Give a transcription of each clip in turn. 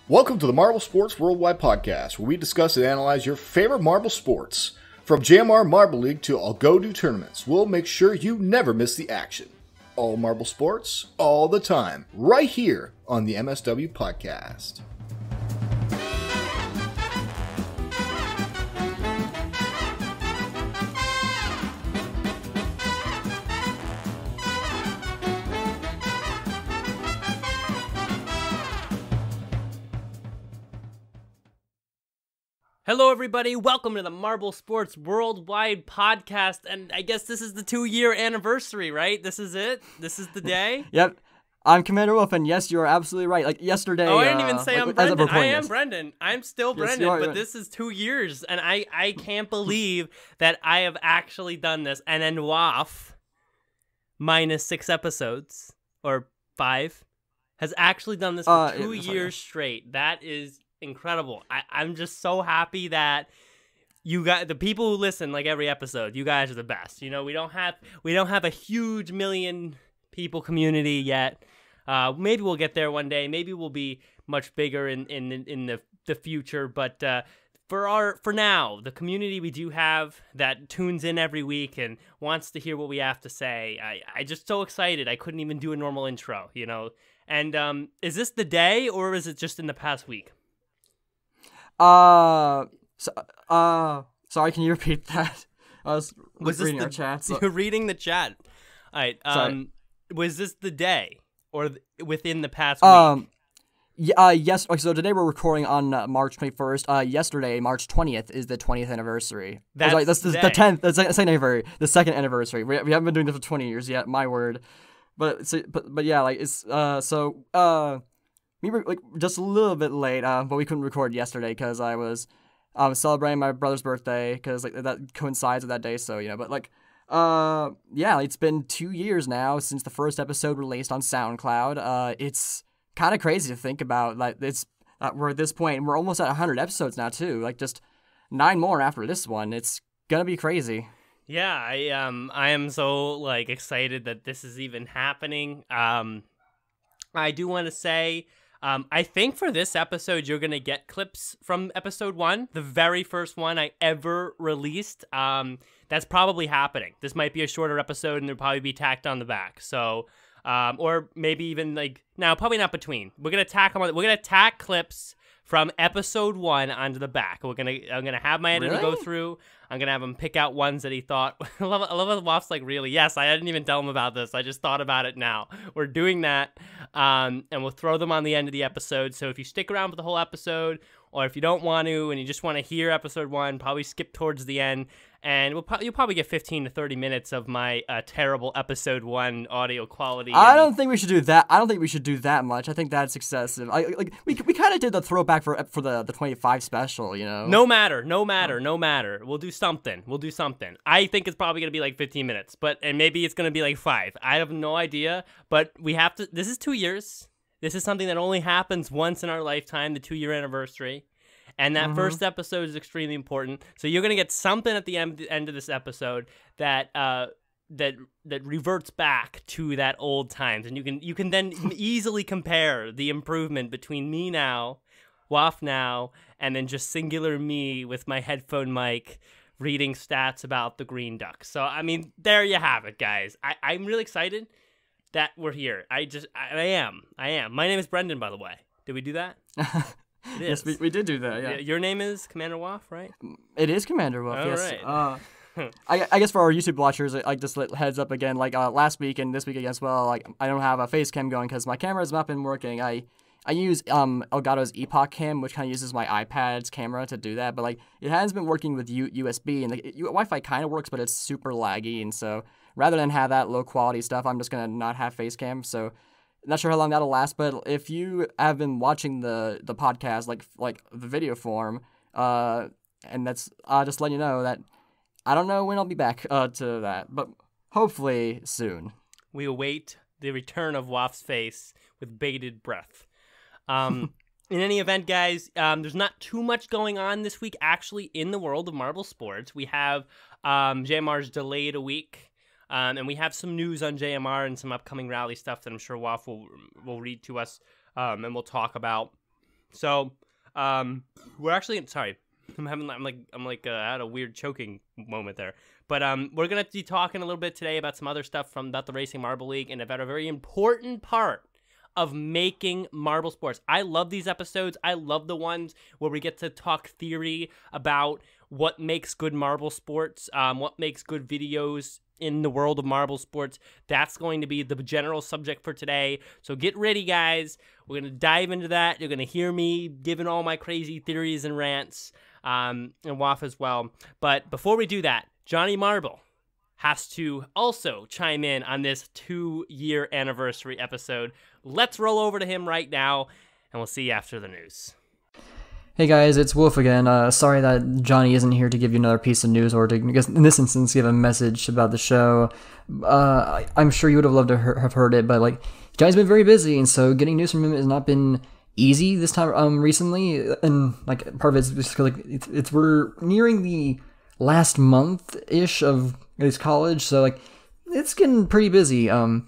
Welcome to the Marble Sports Worldwide Podcast, where we discuss and analyze your favorite marble sports. From JMR Marble League to I'll Go Do tournaments, we'll make sure you never miss the action. All marble sports, all the time, right here on the MSW Podcast. Hello everybody, welcome to the Marble Sports Worldwide Podcast, and I guess this is the 2-year anniversary, right? This is it? This is the day? Yep. I'm Commander Wolf, and yes, you are absolutely right. Like yesterday... Oh, I didn't even say I'm Brendan. I am Brendan. I'm still Brendan, are, but this is 2 years, and I can't believe that I have actually done this, and then WAF, minus 6 episodes, or 5, has actually done this for 2 years straight. That is... incredible. I'm just so happy that you got the people who listen like every episode. You guys are the best. You know, we don't have a huge million people community yet. Maybe we'll get there one day. Maybe we'll be much bigger in the future. But for now, the community we do have that tunes in every week and wants to hear what we have to say. I just so excited. I couldn't even do a normal intro. You know. And is this the day or is it just in the past week? Sorry, can you repeat that? I was reading our chat. So. You're reading the chat. All right. Was this the day or within the past week? Yes. Okay, so today we're recording on March 21st. Yesterday, March 20th, is the 20th anniversary. That's the 10th. That's the second anniversary. The second anniversary. We haven't been doing this for 20 years yet. My word. But yeah, like it's we were like just a little bit late, but we couldn't record yesterday because I was celebrating my brother's birthday because like that coincides with that day. So you know, but like yeah, it's been 2 years now since the first episode released on SoundCloud. It's kind of crazy to think about. Like we're at this point, and we're almost at 100 episodes now too. Like just 9 more after this one. It's gonna be crazy. Yeah, I am so like excited that this is even happening. I do want to say. I think for this episode, you're going to get clips from episode 1, the very first one I ever released. That's probably happening. This might be a shorter episode, and there'll probably be tacked on the back. So, or maybe even like, no, probably not between. We're going to tack them on. We're going to tack clips from episode 1 onto the back. I'm gonna have my editor go through. I'm gonna have him pick out ones that he thought. I love it. Woff's like, really? Yes, I didn't even tell him about this. I just thought about it now. We're doing that, and we'll throw them on the end of the episode. So if you stick around for the whole episode, or if you don't want to and you just want to hear episode 1, probably skip towards the end, and you'll probably get 15 to 30 minutes of my terrible episode 1 audio quality. I don't think we should do that. I don't think we should do that much. I think that's excessive. We kind of did the throwback for the 25 special, you know. No matter. We'll do something. I think it's probably gonna be like 15 minutes, and maybe it's gonna be like 5. I have no idea, but we have to. This is 2 years. This is something that only happens once in our lifetime, the 2-year anniversary. And that first episode is extremely important. So you're going to get something at the end of this episode that reverts back to that old times. And you can then easily compare the improvement between me now, Waff now, and then just singular me with my headphone mic reading stats about the Green Ducks. So, I mean, there you have it, guys. I'm really excited that we're here. I am. My name is Brendan, by the way. Did we do that? It is. Yes, we did do that, yeah. Your name is Commander Waff, right? It is Commander Waff, yes. Right. I guess for our YouTube watchers, I just heads up again, like last week and this week as well, like I don't have a face cam going because my camera's not been working. I use Elgato's Epoch Cam, which kind of uses my iPad's camera to do that, but like it has been working with USB, and the Wi-Fi kind of works, but it's super laggy, and so rather than have that low quality stuff, I'm just gonna not have face cam. So not sure how long that'll last, but if you have been watching the podcast like the video form, and that's just letting you know that I don't know when I'll be back to that, but hopefully soon. We await the return of Waff's face with bated breath. In any event, guys, there's not too much going on this week actually in the world of marble sports. We have JMR's delayed a week. And we have some news on JMR and some upcoming rally stuff that I'm sure Waff will read to us, and we'll talk about. So, we're actually sorry. I had a weird choking moment there. But we're gonna be talking a little bit today about some other stuff about the Racing Marble League and about a very important part of making marble sports. I love these episodes. I love the ones where we get to talk theory about what makes good marble sports, what makes good videos in the world of marble sports. That's going to be the general subject for today. So get ready, guys. We're going to dive into that. You're going to hear me giving all my crazy theories and rants, and Waff as well. But before we do that, Johnny Marble has to also chime in on this 2-year anniversary episode. Let's roll over to him right now, and we'll see you after the news. Hey guys, it's Wolf again. Sorry that Johnny isn't here to give you another piece of news or to, I guess in this instance, give a message about the show. I'm sure you would have loved to have heard it, but like Johnny's been very busy, and so getting news from him has not been easy this time recently. And like part of it's just like we're nearing the last month-ish of his college, so like it's getting pretty busy. I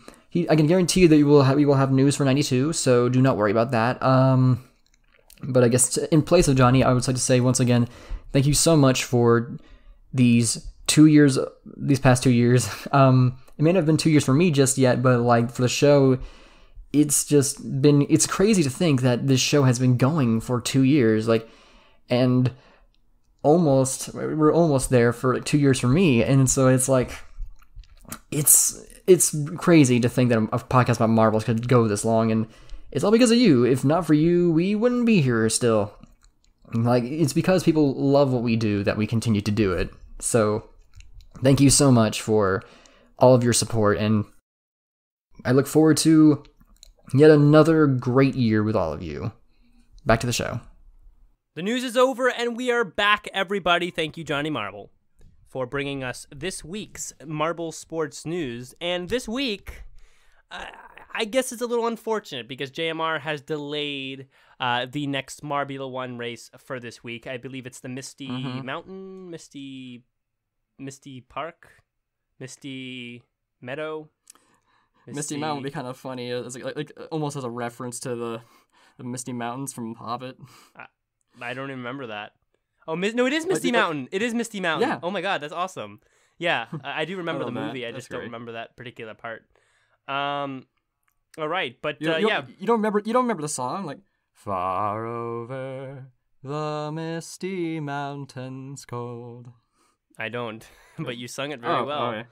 can guarantee you that we will have news for 92, so do not worry about that. But I guess in place of Johnny, I would like to say once again, thank you so much for these past 2 years. It may not have been 2 years for me just yet, but like for the show, it's crazy to think that this show has been going for 2 years, and we're almost there for like 2 years for me. And so it's like, it's crazy to think that a podcast about marbles could go this long, and it's all because of you. If not for you, we wouldn't be here still. Like, it's because people love what we do that we continue to do it. So, thank you so much for all of your support, and I look forward to yet another great year with all of you. Back to the show. The news is over, and we are back, everybody. Thank you, Johnny Marble, for bringing us this week's Marble Sports News. And this week, I guess it's a little unfortunate because JMR has delayed the next Marbula 1 race for this week. I believe it's the Misty Mountain, Misty Park, Misty Meadow. Misty Mountain would be kind of funny, like almost as a reference to the Misty Mountains from Hobbit. I don't even remember that. Oh, no, it is Misty Mountain. It is Misty Mountain. Yeah. Oh my God, that's awesome. Yeah, I do remember the movie. I just don't great. remember that particular part. All right, but you don't remember the song, like far over the misty mountains cold. I don't, but you sung it very well.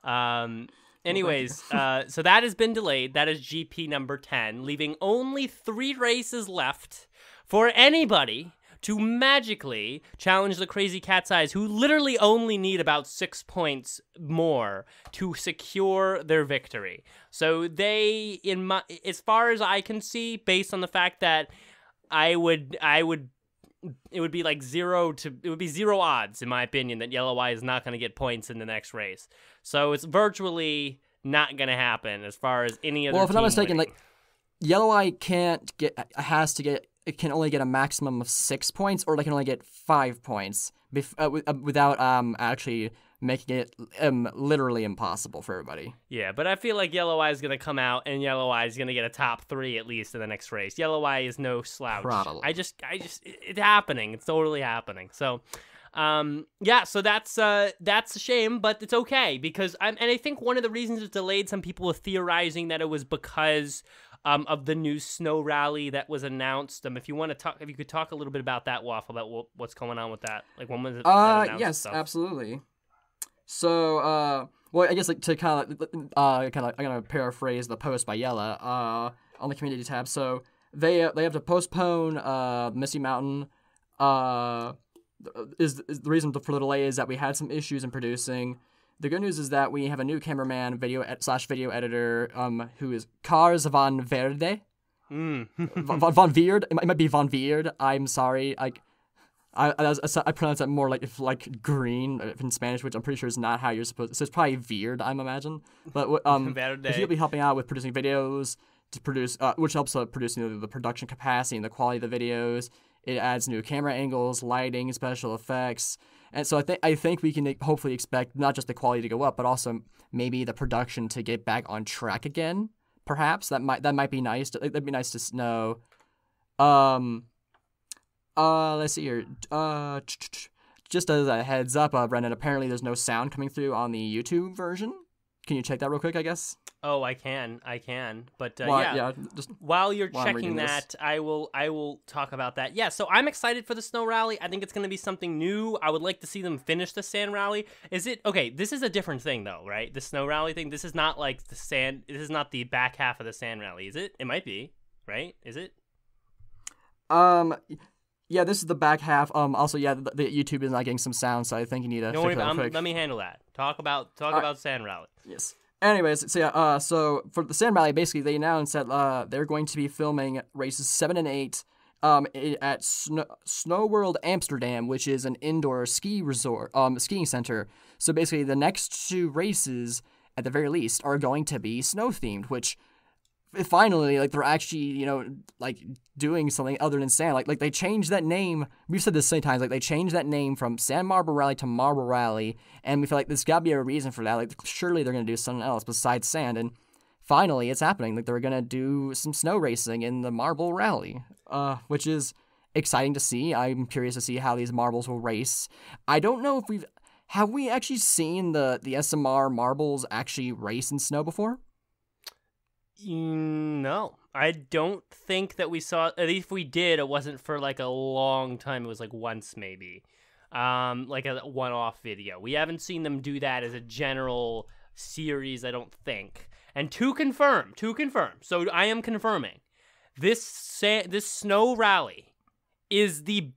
Okay. Anyways, so that has been delayed. That is GP number 10, leaving only 3 races left for anybody to magically challenge the Crazy Cat's Eyes, who literally only need about 6 points more to secure their victory. So they, as far as I can see, based on the fact that it would be 0 odds, in my opinion, that Yellow Eye is not going to get points in the next race. So it's virtually not going to happen as far as any other team. Well, if I'm not mistaken, winning. Yellow Eye can only get a maximum of 6 points, or they can only get 5 points without actually making it literally impossible for everybody. Yeah, but I feel like Yellow Eye is going to come out, and Yellow Eye is going to get a top 3 at least in the next race. Yellow Eye is no slouch. Probably. It's happening. It's totally happening. So, yeah, so that's a shame, but it's okay because I think one of the reasons it's delayed, some people are theorizing that it was because of the new snow rally that was announced. If you could talk a little bit about that, Waffle, about what's going on with that. Like, when was it? Yes, stuff? Absolutely. So, well, I guess to kind of, I'm gonna paraphrase the post by Yella on the community tab. So they have to postpone Misty Mountain. Is the reason for the delay is that we had some issues in producing. The good news is that we have a new cameraman, video editor, who is Cars Van Verde. Van Veerd. It might be Van Veerd. I'm sorry. I pronounce that more like green in Spanish, which I'm pretty sure is not how you're supposed to. So it's probably Veerd, I'm imagine. But he'll be helping out with producing videos to produce, which helps produce the production capacity and the quality of the videos. It adds new camera angles, lighting, special effects. And so I think we can hopefully expect not just the quality to go up, but also maybe the production to get back on track again. Perhaps that might be nice. That'd be nice to know. Let's see here. Just as a heads up, Brendan, apparently there's no sound coming through on the YouTube version. Can you check that real quick, I guess? Oh, I can. But just while you're while I'm checking reading that, I will talk about that. Yeah, so I'm excited for the snow rally. I think it's going to be something new. I would like to see them finish the sand rally. Is it okay? This is a different thing, though, right? The snow rally thing. This is not like the sand. This is not the back half of the sand rally, is it? It might be, right? Is it? Yeah, this is the back half. Also, yeah, the YouTube is not getting some sound, so I think you need to fix that real quick. Let me handle that. Talk about sand rally. Yes. Anyways, so yeah, so for the sand rally, basically they announced that they're going to be filming races 7 and 8 at Snow World Amsterdam, which is an indoor ski resort, skiing center. So basically, the next 2 races, at the very least, are going to be snow themed, which finally, like, they're actually, like, doing something other than sand. Like they changed that name. We've said this so many times. Like, they changed that name from Sand Marble Rally to Marble Rally, and we feel like there's got to be a reason for that. Like, surely they're going to do something else besides sand, and finally, it's happening. Like, they're going to do some snow racing in the Marble Rally, which is exciting to see. I'm curious to see how these marbles will race. I don't know if have we actually seen the SMR marbles actually race in snow before? No, I don't think that we saw. At least if we did, it wasn't for like a long time. It was like once maybe, like a one-off video. We haven't seen them do that as a general series, I don't think. And to confirm. So I am confirming this snow rally is the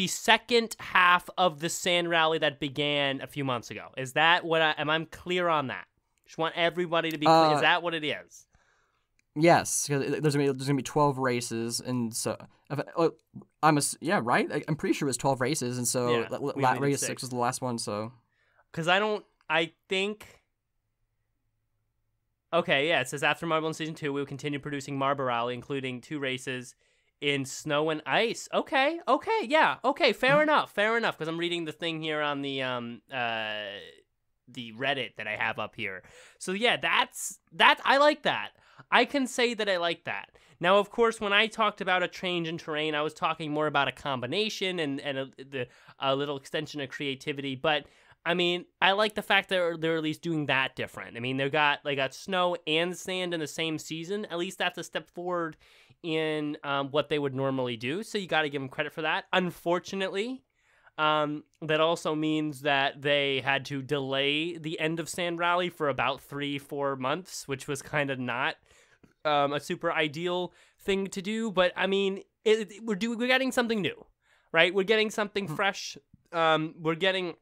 second half of the sand rally that began a few months ago. Is that what I'm clear on that? Just want everybody to be clear. Is that what it is? Yes, because there's gonna be 12 races, and so right. I'm pretty sure it was 12 races, and so race 6 was the last one. So, because I think. Okay, yeah, it says after Marble in Season 2, we will continue producing Marble Rally, including 2 races in snow and ice. Okay, fair enough, because I'm reading the thing here on the Reddit that I have up here. So yeah, that's I like that. I can say that I like that. Now, of course, when I talked about a change in terrain, I was talking more about a combination and a little extension of creativity, but I mean, I like the fact that they're at least doing that different. I mean, they got snow and sand in the same season. At least that's a step forward in what they would normally do. So you got to give them credit for that. Unfortunately, that also means that they had to delay the end of Sand Rally for about 3-4 months, which was kind of not a super ideal thing to do. But I mean, we're getting something new, right? We're getting something fresh. We're getting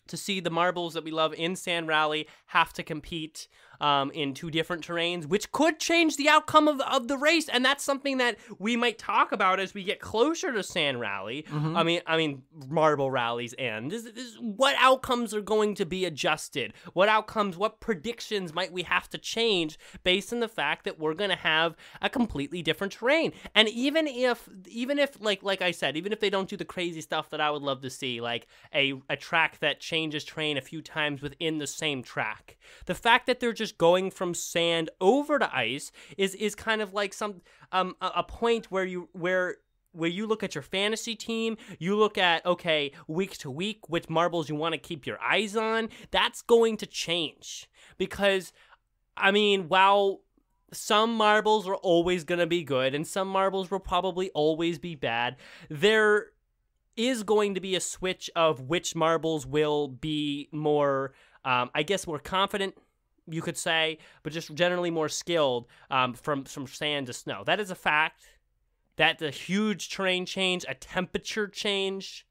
to see the marbles that we love in Sand Rally have to compete in 2 different terrains, which could change the outcome of the race, and that's something that we might talk about as we get closer to Sand Rally. Mm-hmm. I mean, Marble Rally's end. What outcomes are going to be adjusted? What predictions might we have to change based on the fact that we're going to have a completely different terrain? And even if like I said, even if they don't do the crazy stuff that I would love to see, like a track that changes terrain a few times within the same track, the fact that they're just going from sand over to ice is kind of like some a point where you look at your fantasy team, you look at, okay, week to week, which marbles you want to keep your eyes on. That's going to change because, I mean, while some marbles are always going to be good and some marbles will probably always be bad, there is going to be a switch of which marbles will be more, I guess, more confident, you could say, but just generally more skilled from sand to snow. That is a fact. That's a huge terrain change, a temperature change,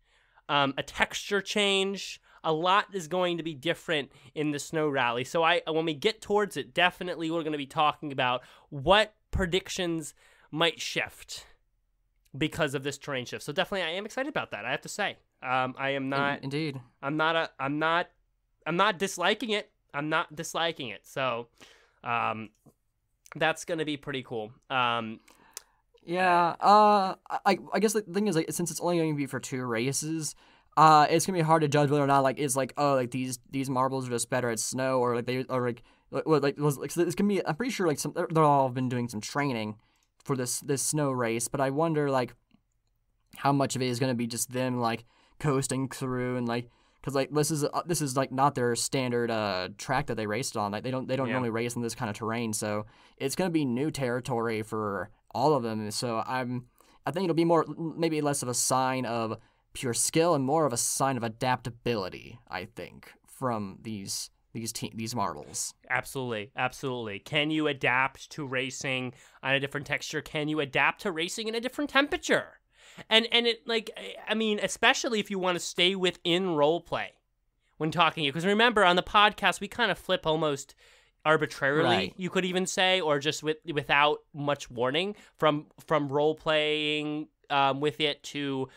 a texture change. A lot is going to be different in the snow rally. So when we get towards it, definitely we're going to be talking about what predictions might shift because of this terrain shift. So definitely I am excited about that, I have to say. I am not... Indeed. I'm not disliking it. So that's going to be pretty cool. I guess the thing is, like, since it's only going to be for 2 races, it's gonna be hard to judge whether or not these marbles are just better at snow or it's gonna be. I'm pretty sure they've all been doing some training, for this snow race, but I wonder like how much of it is going to be just them like coasting through and like because like this is like not their standard track that they raced on. Like they don't normally race in this kind of terrain, so it's going to be new territory for all of them. So I think it'll be more maybe less of a sign of pure skill and more of a sign of adaptability, I think, from these marbles. Absolutely. Can you adapt to racing on a different texture? Can you adapt to racing in a different temperature? And it like I mean, especially if you want to stay within role play when talking, because remember on the podcast we kind of flip almost arbitrarily, right. You could even say, or just without much warning from role playing with it to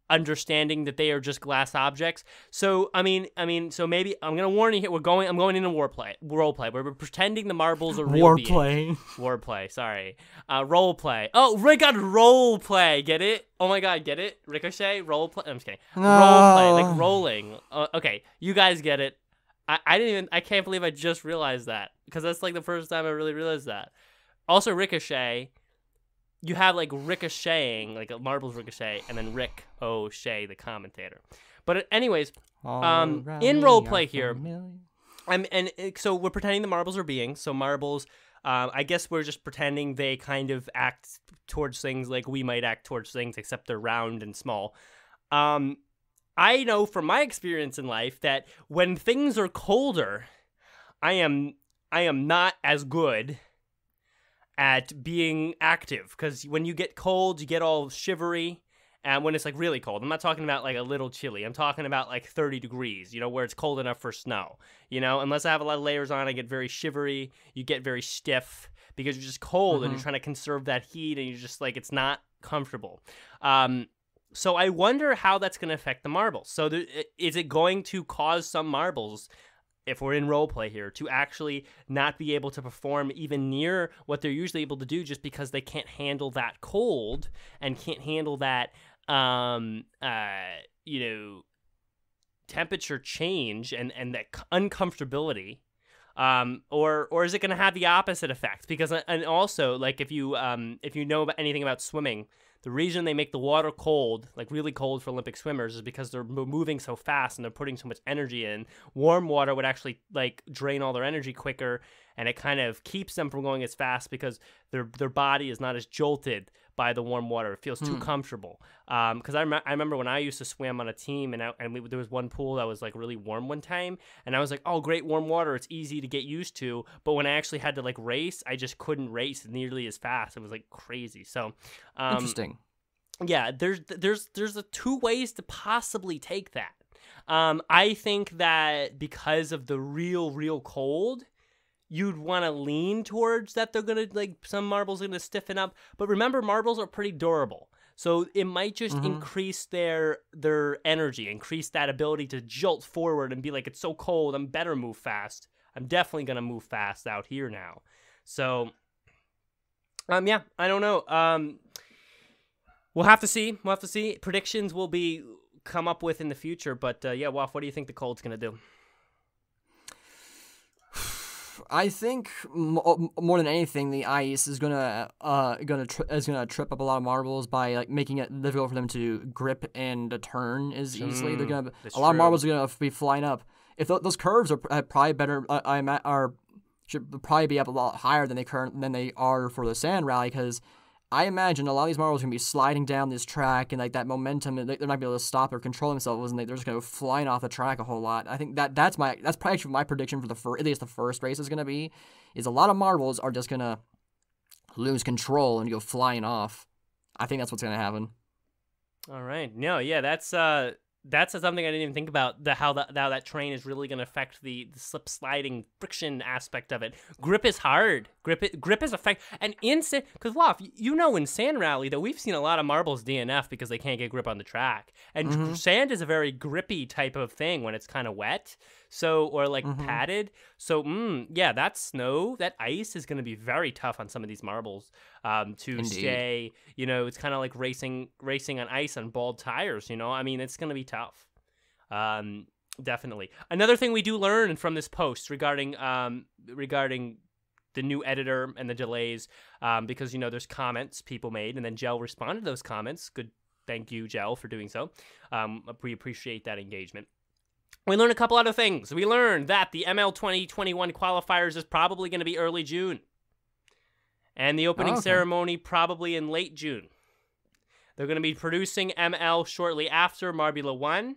understanding that they are just glass objects. So I mean, so maybe I'm gonna warn you here. I'm going into role play where we're pretending the marbles are real beings. Role play. Oh, we got role play. Get it? Oh my god, get it? Ricochet role play. I'm just kidding. No. Role play, like rolling. Okay, you guys get it. I can't believe I just realized that, because that's like the first time I really realized that. Also, Ricochet. You have like ricocheting, like a marbles ricochet, and then Rick O'Shea, the commentator. But anyways, in role play here, so we're pretending the marbles are beings. So marbles, I guess we're just pretending they kind of act towards things like we might act towards things, except they're round and small. I know from my experience in life that when things are colder, I am not as good at being active, because when you get cold, you get all shivery, and when it's like really cold, I'm not talking about like a little chilly, I'm talking about like 30 degrees, where it's cold enough for snow, unless I have a lot of layers on, I get very shivery, you get very stiff, because you're just cold and you're trying to conserve that heat, and you're just like, it's not comfortable. So I wonder how that's going to affect the marbles. So is it going to cause some marbles, if we're in role play here, to actually not be able to perform even near what they're usually able to do, just because they can't handle that cold and can't handle that, temperature change and that uncomfortability? Or is it going to have the opposite effect? Because, and also, like, if you know anything about swimming, the reason they make the water cold, like really cold for Olympic swimmers, is because they're moving so fast and they're putting so much energy in. Warm water would actually like drain all their energy quicker, and it kind of keeps them from going as fast because their body is not as jolted by the warm water. It feels too comfortable. Because I remember when I used to swim on a team, and there was one pool that was like really warm one time, and I was like, oh, great, warm water, it's easy to get used to. But when I actually had to like race, I just couldn't race nearly as fast. It was like crazy. So interesting. Yeah, there's the two ways to possibly take that. I think that because of the real cold, you'd want to lean towards that they're going to, like, some marbles are going to stiffen up. But remember, marbles are pretty durable. So it might just increase their energy, increase that ability to jolt forward and be like, it's so cold, I'm better move fast. I'm definitely going to move fast out here now. So, yeah, I don't know. We'll have to see. Predictions will be come up with in the future. But, yeah, Waff, what do you think the cold's going to do? I think more than anything, the ice is gonna trip up a lot of marbles by like making it difficult for them to grip and turn as easily. They're gonna a lot of marbles are gonna be flying up. If those curves are probably better, should probably be up a lot higher than they are for the sand rally, because I imagine a lot of these marbles are going to be sliding down this track, and like that momentum, they're not going to be able to stop or control themselves, and they're just going to go flying off the track a whole lot. I think that's probably actually my prediction for at least the first race is going to be, is a lot of marbles are just going to lose control and go flying off. I think that's what's going to happen. All right. No, yeah, that's something I didn't even think about, how that terrain is really going to affect the slip sliding friction aspect of it. Grip is hard. Grip is effect. And because Waff, in sand rally that we've seen a lot of marbles DNF because they can't get grip on the track. And sand is a very grippy type of thing when it's kind of wet, or like padded. So yeah, that snow, that ice is going to be very tough on some of these marbles to Indeed. stay. It's kind of like racing on ice on bald tires. I mean, it's going to be tough. Definitely. Another thing we do learn from this post regarding the new editor and the delays, because there's comments people made, and then Gel responded to those comments. Good, thank you, Gel, for doing so. We appreciate that engagement. We learned a couple other things. We learned that the ML 2021 qualifiers is probably going to be early June, and the opening ceremony probably in late June. They're going to be producing ML shortly after Marbula 1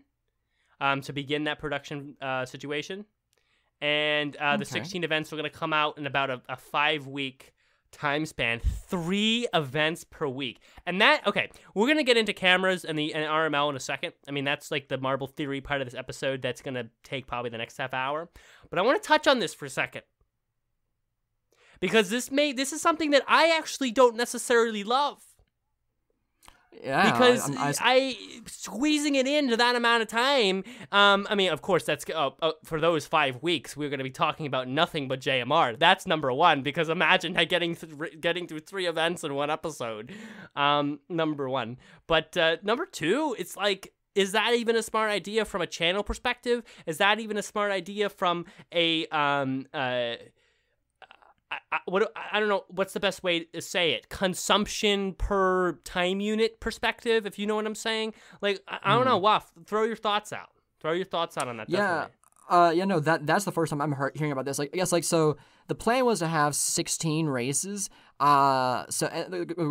to begin that production situation. And the 16 events are going to come out in about a 5-week time span, 3 events per week. And we're going to get into cameras and RML in a second. I mean, that's like the Marble Theory part of this episode. That's going to take probably the next half hour. But I want to touch on this for a second, because this is something that I actually don't necessarily love. Yeah, because I squeezing it into that amount of time. I mean, of course, that's for those 5 weeks. We're going to be talking about nothing but JMR. That's number one. Because imagine getting through 3 events in 1 episode. Number one. But number 2, it's like, is that even a smart idea from a channel perspective? Is that even a smart idea from a I don't know what's the best way to say it, consumption per time unit perspective, if you know what I'm saying? Like, I don't know, Waf, throw your thoughts out on that. Yeah. Definitely. That's the first time I'm hearing about this. Like, I guess, like, so the plan was to have 16 races, of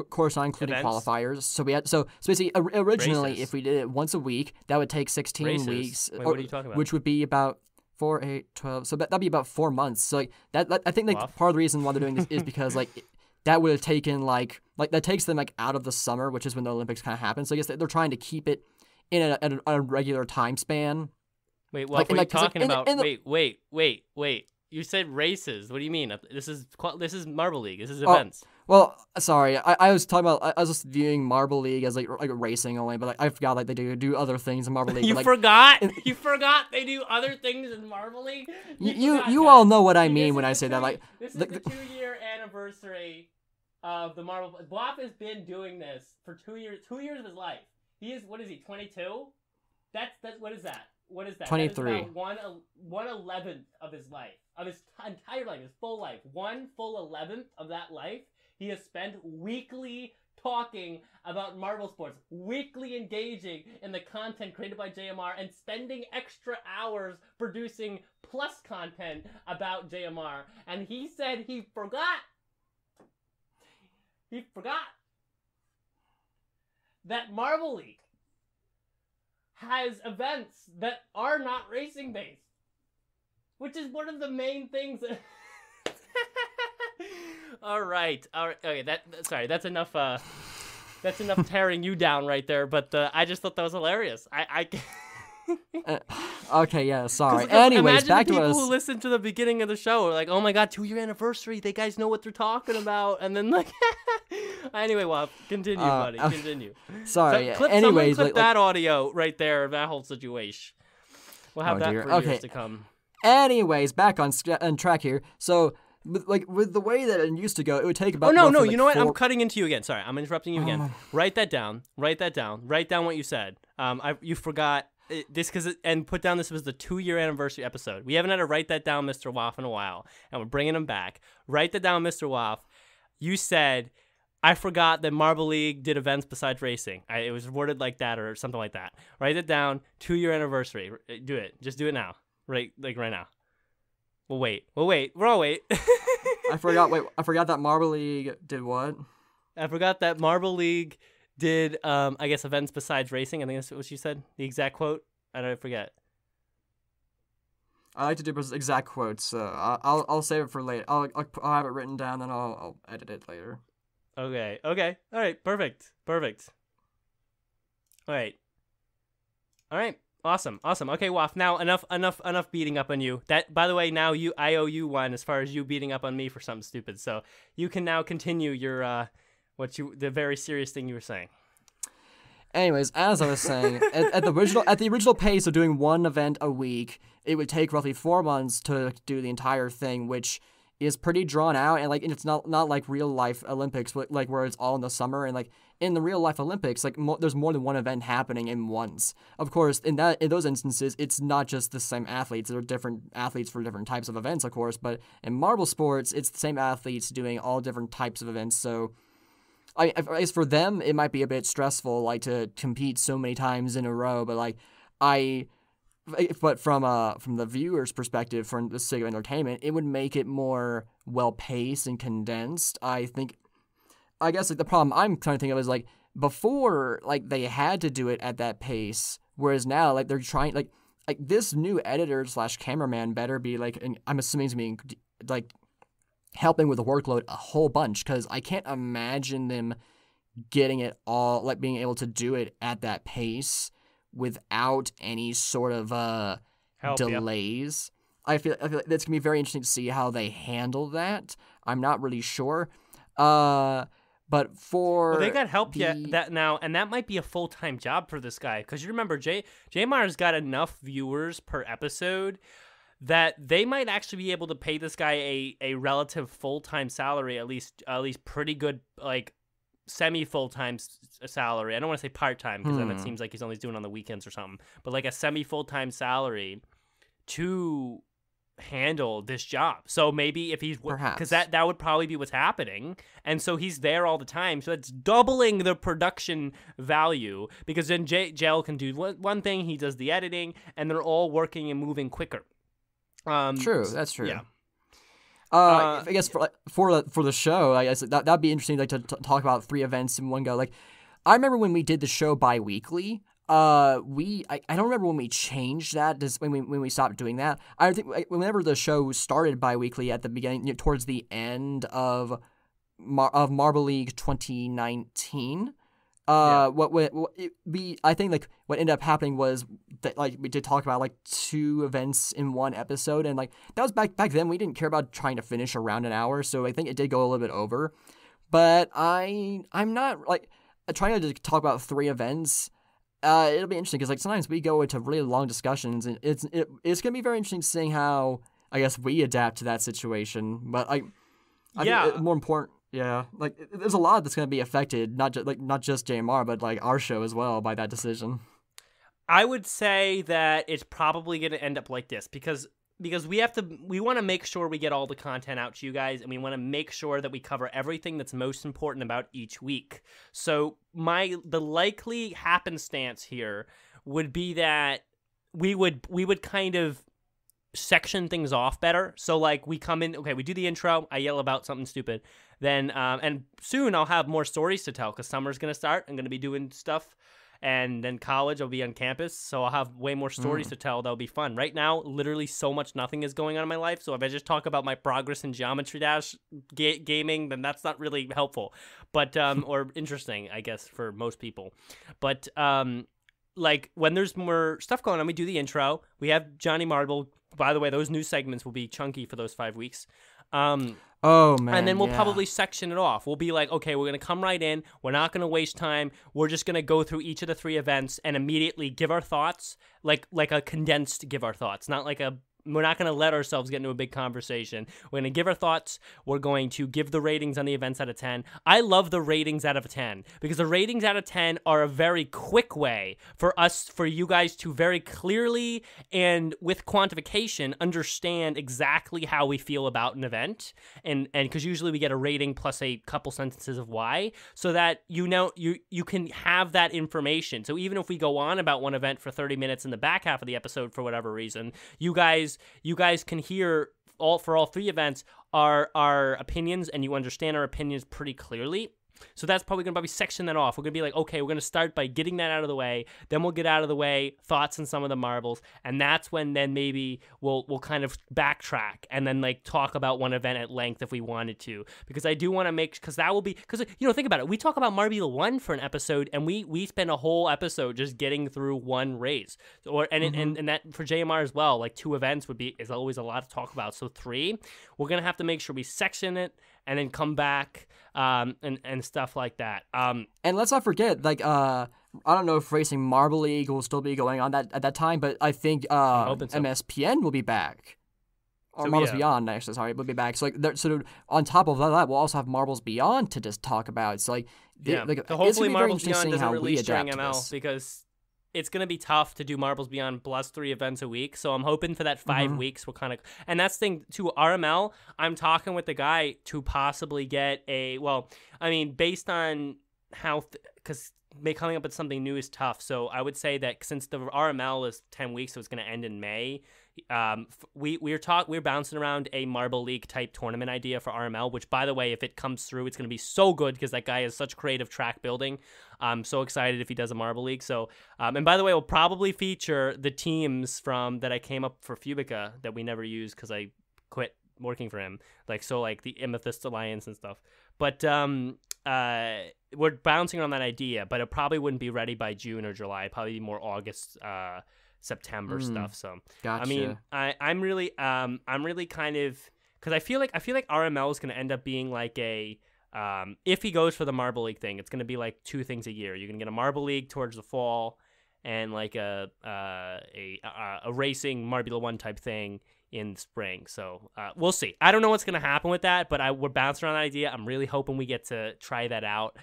course not including events. Qualifiers. So we had, so basically originally, Races. if we did it once a week, that would take 16 Races. weeks. Wait, what are you talking about? Which would be about 4, 8, 12. So that'd be about 4 months. So like that I think like part of the reason why they're doing this is because like that would have taken like that takes them like out of the summer, which is when the Olympics kind of happen. So I guess they're trying to keep it in a regular time span. Wait, what are you talking about? Wait. You said races. What do you mean? This is Marble League. This is events. Well, sorry. I was talking about. I was just viewing Marble League as like racing only, but like, I forgot like they do other things in Marble League. You like, forgot? You forgot they do other things in Marble League? You all know what I mean when I say that. Like, this is the 2-year anniversary of the Marble. Bob has been doing this for 2 years. 2 years of his life. He is, what is he? 22. That's what is that? What is that? 23. That is about 1/11th of his life, of his entire life, his full life. 1 full 11th of that life he has spent weekly talking about Marble sports, weekly engaging in the content created by JMR, and spending extra hours producing plus content about JMR. And he said he forgot. He forgot that Marble League has events that are not racing based, which is one of the main things. All right. Okay. That's enough. That's enough tearing you down right there. But I just thought that was hilarious. Okay. Yeah. Sorry. Cause Anyways, back to us. People who listen to the beginning of the show are like, "Oh my God, 2-year anniversary! They guys know what they're talking about." And then like, anyway, well, continue, buddy. Continue. Sorry. So Anyways, clip that audio right there of that whole situation. We'll have that for years to come. Anyways, back on track here. So, with the way that it used to go, it would take about. Oh no! You know what? I'm cutting into you again. Sorry, I'm interrupting you again. Write that down. Write down what you said. You forgot this and put down this was the 2-year anniversary episode. We haven't had to write that down, Mr. Waff, in a while, and we're bringing him back. Write that down, Mr. Waff. You said, I forgot that Marble League did events besides racing. It was worded like that or something like that. Write it down. 2-year anniversary. Do it. Just do it now. Right now. We'll wait. We're all wait. I forgot that Marble League did what? I forgot that Marble League did, I guess, events besides racing. I think that's what you said. The exact quote. I forget. I like to do exact quotes. I'll save it for later. I'll have it written down, then I'll edit it later. Okay. All right. Perfect. All right. Awesome. Okay, Waff. Now enough beating up on you. That, by the way, now I owe you one as far as you beating up on me for something stupid. So you can now continue your the very serious thing you were saying. Anyways, as I was saying, at the original pace of doing one event a week, it would take roughly 4 months to do the entire thing, which is pretty drawn out, and like it's not like real life Olympics, like where it's all in the summer, and like in the real life Olympics, like there's more than one event happening in once. Of course, in those instances, it's not just the same athletes. There are different athletes for different types of events, of course, but in marble sports, it's the same athletes doing all different types of events. So I guess for them, it might be a bit stressful, like to compete so many times in a row. But like but from the viewer's perspective, for the sake of entertainment, it would make it more well paced and condensed. I guess like the problem I'm trying to think of is like before, like they had to do it at that pace, whereas now like they're trying like this new editor / cameraman better be like, and I'm assuming he's being like helping with the workload a whole bunch, because I can't imagine them getting it all, like being able to do it at that pace without any sort of delays. Yeah. I feel like that's gonna be very interesting to see how they handle that. I'm not really sure. But they got help that now, and that might be a full-time job for this guy, because you remember JMR's got enough viewers per episode that they might actually be able to pay this guy a relative full-time salary, at least pretty good, like semi-full-time salary. I don't want to say part-time, because then it seems like he's only doing it on the weekends or something, but like a semi-full-time salary to handle this job. So maybe if he's, because that would probably be what's happening, and so he's there all the time, so that's doubling the production value, because then JL can do one thing, he does the editing, and they're all working and moving quicker. True, that's true. Yeah. I guess for the show, I guess that'd be interesting, like to talk about 3 events in one go. Like, I remember when we did the show bi-weekly. I don't remember when we changed that. When we stopped doing that. I think whenever the show started bi-weekly at the beginning, towards the end of Marble League 2019. I think like what ended up happening was that like we did talk about like 2 events in one episode, and like that was back then we didn't care about trying to finish around an hour, so I think it did go a little bit over. But I'm not like trying to talk about 3 events. It'll be interesting because like sometimes we go into really long discussions, and it's gonna be very interesting seeing how I guess we adapt to that situation. But I think more important. Yeah, like there's a lot that's going to be affected, not just JMR, but like our show as well by that decision. I would say that it's probably going to end up like this, because we want to make sure we get all the content out to you guys, and we want to make sure that we cover everything that's most important about each week. So the likely happenstance here would be that we would kind of section things off better. So like we come in, okay, we do the intro, I yell about something stupid, then and soon I'll have more stories to tell, because summer's gonna start, I'm gonna be doing stuff, and then college, I'll be on campus, so I'll have way more stories to tell. That'll be fun. Right now, literally so much nothing is going on in my life, so if I just talk about my progress in Geometry Dash gaming, then that's not really helpful, but or interesting, I guess, for most people. But like when there's more stuff going on, we do the intro, we have Johnny Marble. By the way, those new segments will be chunky for those 5 weeks. Oh, man. And then we'll probably section it off. We'll be like, okay, we're going to come right in. We're not going to waste time. We're just going to go through each of the 3 events and immediately give our thoughts, like a condensed give our thoughts, not like we're not going to let ourselves get into a big conversation. We're going to give our thoughts. We're going to give the ratings on the events out of 10. I love the ratings out of 10, because the ratings out of 10 are a very quick way for you guys to very clearly and with quantification understand exactly how we feel about an event. And because usually we get a rating plus a couple sentences of why, so that you can have that information. So even if we go on about one event for 30 minutes in the back half of the episode for whatever reason, you guys can hear all 3 events our opinions, and you understand our opinions pretty clearly. So that's probably going to section that off. We're going to be like, okay, we're going to start by getting that out of the way. Then we'll get out of the way thoughts on some of the marbles. And that's when then maybe we'll kind of backtrack and then like talk about one event at length if we wanted to. Because I do want to because that will be, because, think about it. We talk about Marble 1 for an episode, and we spend a whole episode just getting through one race. And that for JMR as well, like 2 events is always a lot to talk about. So 3, we're going to have to make sure we section it and then come back and stuff like that. And let's not forget, like, I don't know if Racing Marble League will still be going on at that time, but I think so. MSPN will be back. Or Marbles Beyond, actually, sorry, will be back. So, so on top of that, we'll also have Marbles Beyond to just talk about. So, so hopefully Marbles Beyond doesn't release during ML because it's going to be tough to do Marbles Beyond plus 3 events a week. So I'm hoping for that 5 weeks will kind of... And that's the thing, too, RML, I'm talking with the guy to possibly get a... Well, I mean, based on how... Because coming up with something new is tough. So I would say that since the RML is 10 weeks, so it's going to end in May... we're bouncing around a Marble League type tournament idea for RML, which, by the way, if it comes through, it's going to be so good because that guy has such creative track building. I'm so excited if he does a Marble League. So, and by the way, we'll probably feature the teams from that I came up for Fubica that we never used because I quit working for him. Like the Amethyst Alliance and stuff. But we're bouncing on that idea, but it probably wouldn't be ready by June or July. It'd probably be more August. September stuff. So gotcha. I mean, I'm really kind of, because I feel like RML is going to end up being like a if he goes for the Marble League thing, it's going to be like 2 things a year. You're going to get a Marble League towards the fall and like a racing Marbula 1 type thing in spring. So we'll see. I don't know what's going to happen with that, but we're bouncing around that idea. I'm really hoping we get to try that out.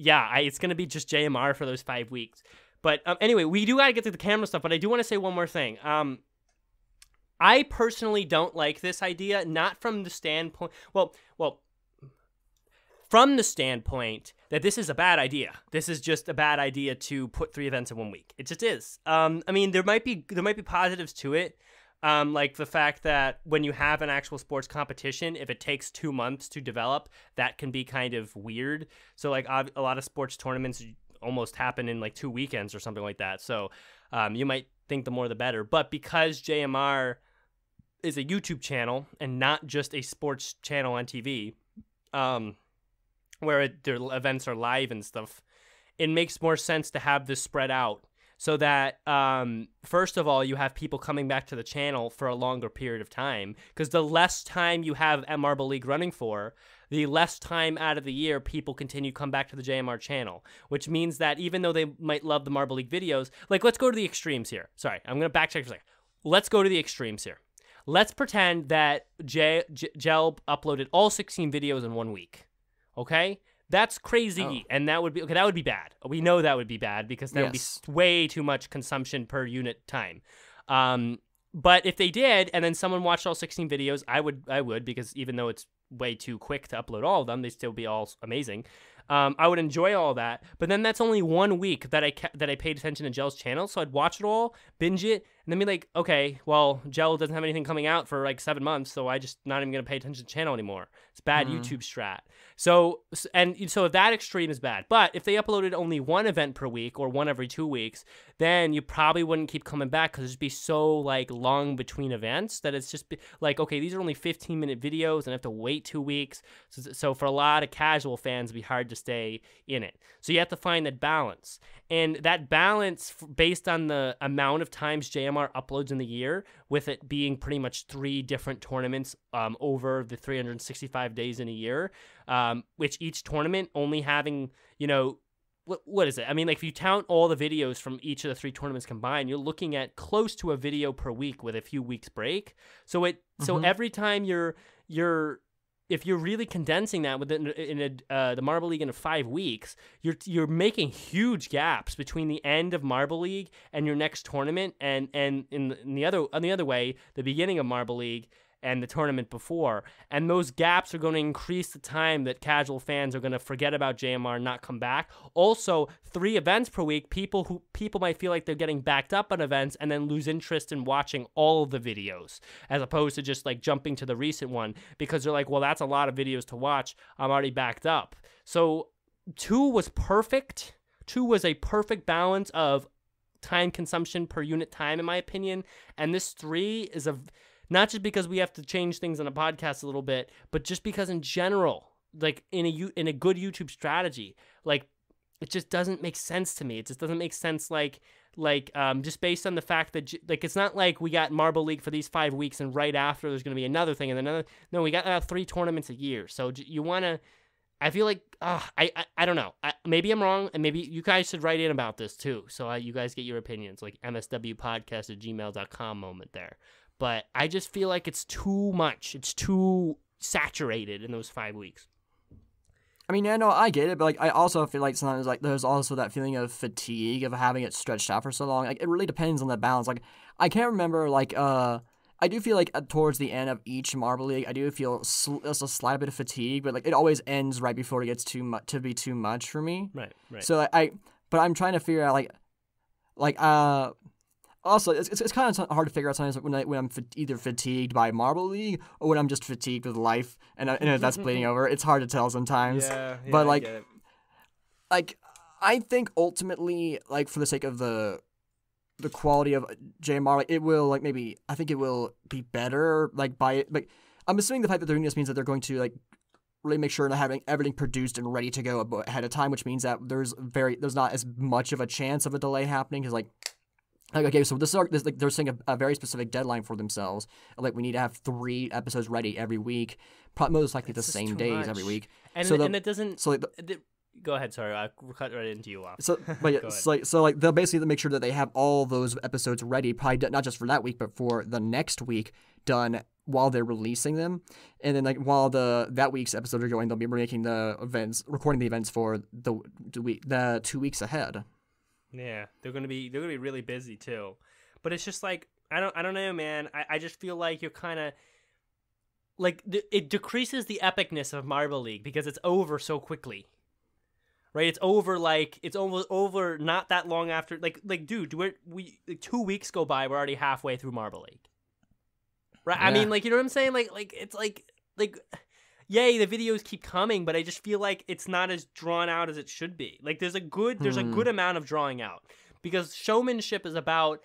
Yeah, it's going to be just JMR for those 5 weeks. But anyway, we do got to get to the camera stuff, but I do want to say one more thing. I personally don't like this idea, not from the standpoint... Well, from the standpoint that this is a bad idea. This is just a bad idea to put 3 events in 1 week. It just is. I mean, there might be positives to it. Like the fact that when you have an actual sports competition, if it takes 2 months to develop, that can be kind of weird. So like a lot of sports tournaments almost happen in like 2 weekends or something like that. So you might think the more the better. But because JMR is a YouTube channel and not just a sports channel on TV, where their events are live and stuff, it makes more sense to have this spread out. So that, first of all, you have people coming back to the channel for a longer period of time. Because the less time you have at Marble League running for, the less time out of the year people continue to come back to the JMR channel. Which means that even though they might love the Marble League videos, like, let's go to the extremes here. Sorry, I'm going to backtrack for a second. Let's go to the extremes here. Let's pretend that Gel uploaded all 16 videos in 1 week. Okay? That's crazy, and that would be bad. We know that would be bad because that would be way too much consumption per unit time. But if they did, and then someone watched all 16 videos, I would because even though it's way too quick to upload all of them, they still be all amazing. I would enjoy all that, but then that's only 1 week that I paid attention to Gel's channel, so I'd watch it all, binge it, and then be like, okay, well, Gel doesn't have anything coming out for like 7 months, so I just not even gonna pay attention to the channel anymore. It's bad YouTube strat. So that extreme is bad. But if they uploaded only 1 event per week or 1 every 2 weeks, then you probably wouldn't keep coming back because it'd be so like long between events that it's just like, okay, these are only 15-minute videos and I have to wait 2 weeks. So for a lot of casual fans, it'd be hard to stay in it. So you have to find that balance. And that balance based on the amount of times JMR uploads in the year, with it being pretty much 3 different tournaments over the 365 days in a year, which each tournament only having, what is it? I mean, like if you count all the videos from each of the 3 tournaments combined, you're looking at close to a video per week with a few weeks break. So every time if you're really condensing that within the Marble League into 5 weeks, you're making huge gaps between the end of Marble League and your next tournament, and on the other way, the beginning of Marble League and the tournament before. And those gaps are going to increase the time that casual fans are going to forget about JMR and not come back. Also, 3 events per week, people might feel like they're getting backed up on events and then lose interest in watching all of the videos, as opposed to just like jumping to the recent one because they're like, well, that's a lot of videos to watch. I'm already backed up. So 2 was perfect. 2 was a perfect balance of time consumption per unit time, in my opinion. And this 3 is not just because we have to change things on a podcast a little bit, but just because in general, like in a good YouTube strategy, like it just doesn't make sense to me. It just doesn't make sense like just based on the fact that like it's not like we got Marble League for these 5 weeks and right after there's going to be another thing and another. No, we got 3 tournaments a year. So you want to I feel like I don't know. Maybe I'm wrong, and maybe you guys should write in about this too. So you guys get your opinions, like mswpodcast@gmail.com moment there. But I just feel like it's too much. It's too saturated in those 5 weeks. I mean, yeah, no, I get it, but like I also feel like sometimes like there's also that feeling of fatigue of having it stretched out for so long. Like it really depends on the balance. Like I can't remember like I do feel like towards the end of each Marble League, I do feel just a slight bit of fatigue, but like it always ends right before it gets too much to be too much for me. Right. So but I'm trying to figure out also it's kind of hard to figure out sometimes when I'm either fatigued by Marble League or when I'm just fatigued with life, and if that's bleeding over, it's hard to tell sometimes. Yeah, but I get it. like I think ultimately, like for the sake of the quality of JMR, like it will I think it will be better I'm assuming the fact that they're doing this means that they're going to like really make sure to having everything produced and ready to go ahead of time, which means that there's not as much of a chance of a delay happening because okay, so this like they're setting a very specific deadline for themselves. Like we need to have 3 episodes ready every week, most likely the same days every week. And it doesn't. So go ahead. Sorry, I cut right into you off. So, but yeah, so they'll basically make sure that they have all those episodes ready, probably not just for that week, but for the next week done while they're releasing them. And then like while that week's episodes are going, they'll be recording the events for the 2 weeks ahead. Yeah, they're gonna be really busy too, but it's just like I don't know, man. I just feel like you're kind of like it decreases the epicness of Marble League because it's over so quickly, right? It's over over not that long after like dude, we 2 weeks go by, we're already halfway through Marble League, right? Yeah. I mean, like you know what I'm saying? Like it's like. Yay, the videos keep coming, but I just feel like it's not as drawn out as it should be. Like there's a good amount of drawing out because showmanship is about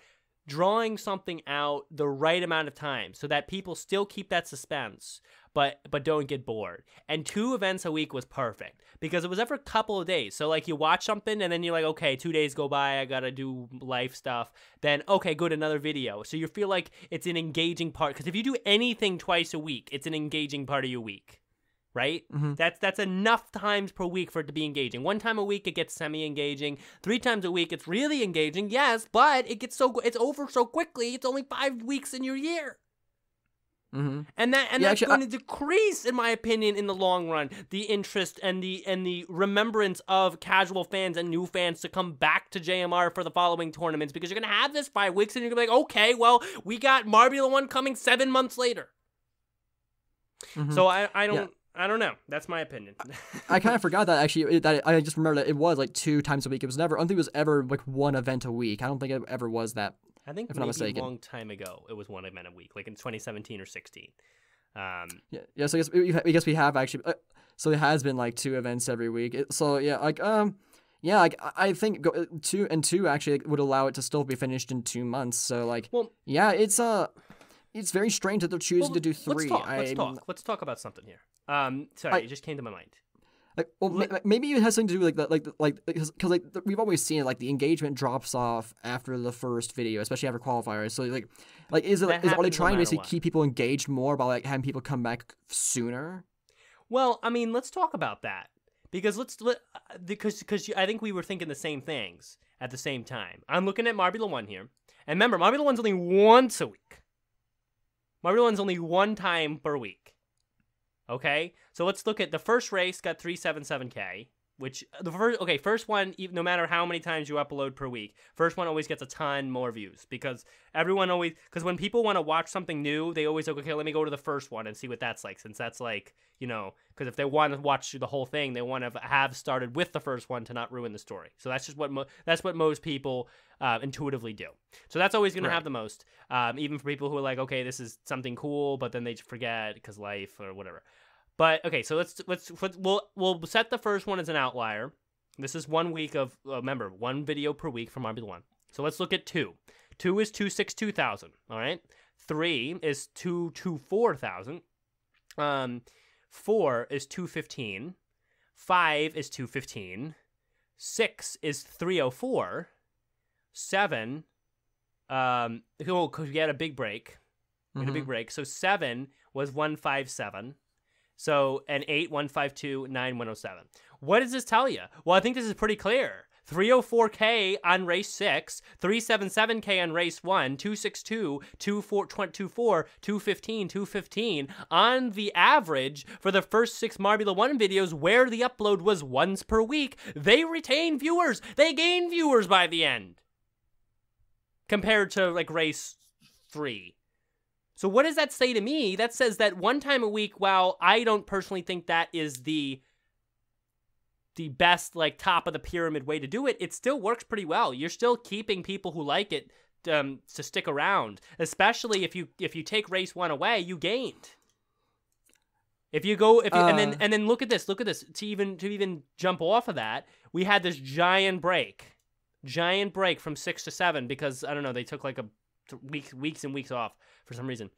drawing something out the right amount of time so that people still keep that suspense, but don't get bored. And 2 events a week was perfect because it was every couple of days. So like you watch something and then you're like, okay, 2 days go by, I gotta do life stuff. Then okay, good, another video. So you feel like it's an engaging part because if you do anything twice a week, it's an engaging part of your week. Right? Mm-hmm. That's enough times per week for it to be engaging. 1 time a week, it gets semi-engaging. 3 times a week, it's really engaging. Yes, but it's over so quickly. It's only 5 weeks in your year. Mm-hmm. And that's going to decrease, in my opinion, in the long run, the interest and the remembrance of casual fans and new fans to come back to JMR for the following tournaments because you're going to have this 5 weeks and you're going to be like, okay, well, we got Marbula 1 coming 7 months later. Mm-hmm. So I don't... Yeah. I don't know. That's my opinion. I kind of forgot that actually. I just remember that it was like 2 times a week. I don't think it was ever like 1 event a week. I don't think it ever was that. I think maybe a long time ago it was 1 event a week, like in 2017 or 16. Yeah. So I guess we have actually. So it has been like 2 events every week. I think 2 and 2 actually would allow it to still be finished in 2 months. So it's very strange that they're choosing to do 3. Let's talk about something here. It just came to my mind. Maybe it has something to do with because we've always seen it, like the engagement drops off after the first video, especially after qualifiers. So are they trying to basically keep people engaged more by like having people come back sooner? Well, I mean, let's talk about that because because I think we were thinking the same things at the same time. I'm looking at Marbula 1 here, and remember, Marbula 1's only once a week. Marbula 1's only 1 time per week. Okay, so let's look at the first race got 377K, which first one, no matter how many times you upload per week, first one always gets a ton more views because when people want to watch something new, they always like, okay, let me go to the first one and see what that's like, since that's like, because if they want to watch the whole thing, they want to have started with the first one to not ruin the story. So that's just what most people intuitively do. So that's always going to have the most, even for people who are like, okay, this is something cool, but then they forget because life or whatever. But okay, so we'll set the first one as an outlier. This is 1 week of remember 1 video per week from Marbula 1. So let's look at 2. 2 is 262,000. All right. 3 is 224,000. 4 is 215. 5 is 215. 6 is 304. 7. Because we had a big break. So 7 was 157. So an 8, 152, 9, 107. What does this tell you? Well, I think this is pretty clear. 304K on race 6, 377K on race 1, 262, 224, 215, 215 on the average for the first 6 Marbula 1 videos where the upload was once per week. They retain viewers. They gain viewers by the end compared to like race 3. So what does that say to me? That says that one time a week, while I don't personally think that is the best, like, top of the pyramid way to do it, it still works pretty well. You're still keeping people who like it to stick around, especially if you take race 1 away, you gained. If you go, and then look at this. To even jump off of that, we had this giant break from 6 to 7 because I don't know, they took like a weeks and weeks off for some reason.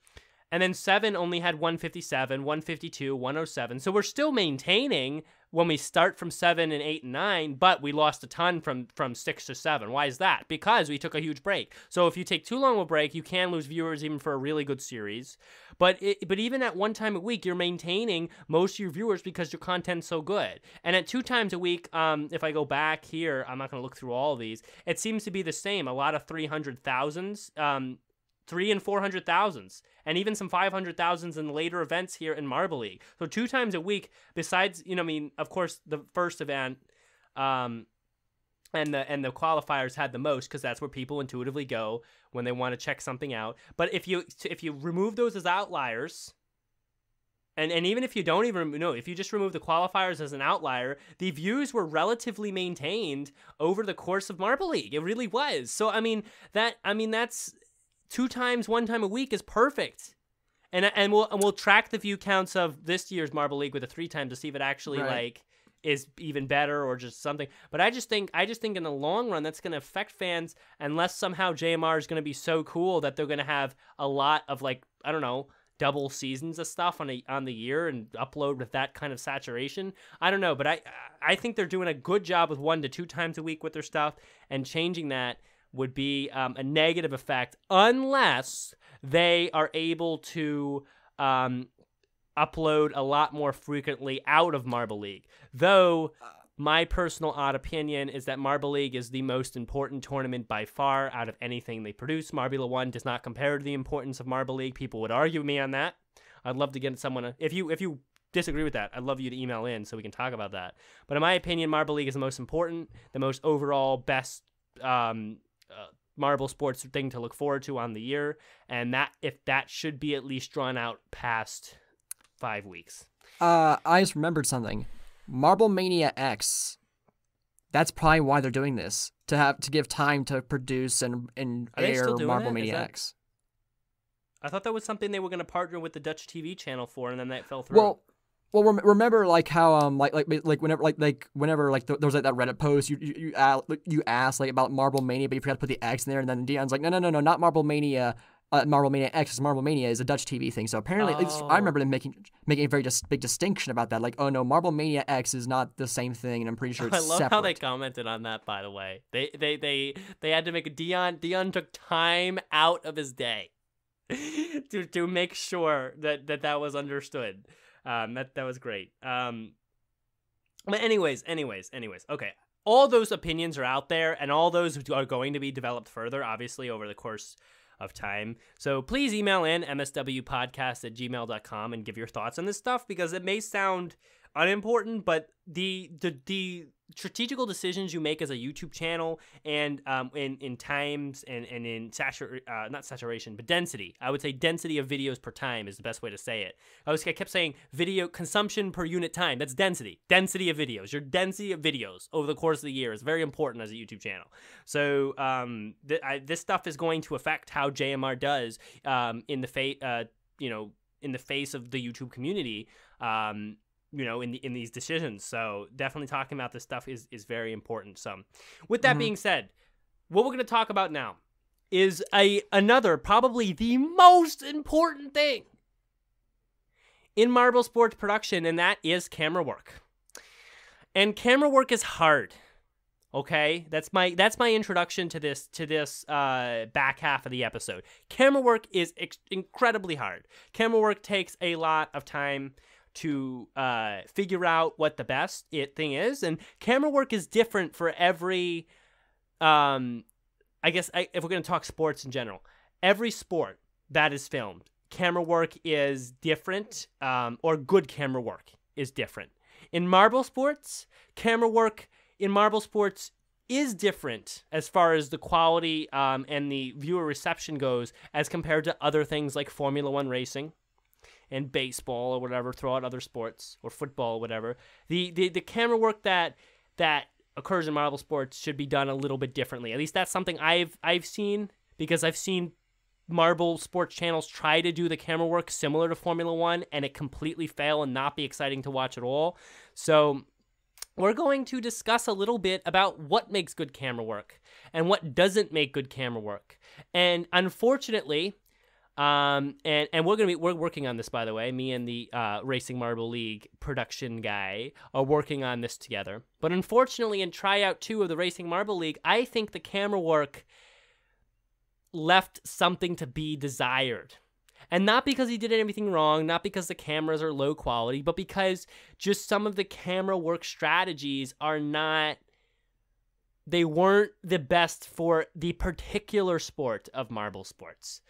And then 7 only had 157, 152, 107. So we're still maintaining when we start from 7 and 8 and 9, but we lost a ton from 6 to 7. Why is that? Because we took a huge break. So if you take too long of a break, you can lose viewers even for a really good series. But even at one time a week, you're maintaining most of your viewers because your content's so good. And at 2 times a week, if I go back here, I'm not going to look through all of these, it seems to be the same. A lot of 300,000s. 300,000 and 400,000s, and even some 500,000s in later events here in Marble League. So 2 times a week, besides, of course, the first event, and the qualifiers had the most because that's where people intuitively go when they want to check something out. But if you remove those as outliers, and even if you don't even if you just remove the qualifiers as an outlier, the views were relatively maintained over the course of Marble League. It really was. So that's 2 times, 1 time a week is perfect, and we'll track the view counts of this year's Marble League with a 3 times to see if it actually like is even better or just something. But I just think in the long run that's going to affect fans unless somehow JMR is going to be so cool that they're going to have a lot of like I don't know double seasons of stuff on the year and upload with that kind of saturation. I don't know, but I think they're doing a good job with 1 to 2 times a week with their stuff, and changing that would be a negative effect unless they are able to upload a lot more frequently out of Marble League. Though my personal odd opinion is that Marble League is the most important tournament by far out of anything they produce. Marbula 1 does not compare to the importance of Marble League. People would argue with me on that. I'd love to get someone if you disagree with that, I'd love you to email in so we can talk about that. But in my opinion, Marble League is the most important, the most overall best marble sports thing to look forward to on the year, and that should be at least drawn out past 5 weeks. I just remembered something. Marble Mania X. That's probably why they're doing this, to give time to produce and air Marble Mania X. I thought that was something they were going to partner with the Dutch TV channel for, and then that fell through. Well, remember like how whenever there was like that Reddit post you asked like about Marble Mania, but you forgot to put the X in there, and then Dion's like, no, not Marble Mania. Marble Mania X, Marble Mania is a Dutch TV thing. So apparently, at least I remember them making a very big distinction about that. Like, oh no, Marble Mania X is not the same thing, and I'm pretty sure it's separate. I love how they commented on that. By the way, they had to make a Dion took time out of his day to make sure that was understood. That was great. But anyways. Okay. All those opinions are out there, and all those are going to be developed further, obviously, over the course of time. So please email in mswpodcast@gmail.com and give your thoughts on this stuff, because it may sound unimportant, but the strategical decisions you make as a YouTube channel and in times and in not saturation, but density. I would say density of videos per time is the best way to say it. I kept saying video consumption per unit time. That's density. Density of videos. Your density of videos over the course of the year is very important as a YouTube channel. So this stuff is going to affect how JMR does in the face of the YouTube community. In these decisions. So definitely talking about this stuff is very important. So with that being said, what we're going to talk about now is another, probably the most important thing in marble sports production, and that is camera work. And camera work is hard. Okay, that's my introduction to this back half of the episode. Camera work is incredibly hard. Camera work takes a lot of time to figure out what the best thing is. And camera work is different for every, I guess if we're going to talk sports in general, every sport that is filmed, camera work is different, or good camera work is different. In marble sports, camera work in marble sports is different as far as the quality and the viewer reception goes as compared to other things like Formula One racing and baseball or whatever, throw out other sports, or football or whatever. The camera work that occurs in marble sports should be done a little bit differently. At least that's something I've seen, because I've seen marble sports channels try to do the camera work similar to Formula One, and it completely fail and not be exciting to watch at all. So we're going to discuss a little bit about what makes good camera work and what doesn't make good camera work. And unfortunately, and we're working on this, by the way. Me and the Racing Marble League production guy are working on this together. But unfortunately, in tryout 2 of the Racing Marble League, I think the camera work left something to be desired. And not because he did anything wrong, not because the cameras are low quality, but because just some of the camera work strategies they weren't the best for the particular sport of marble sports.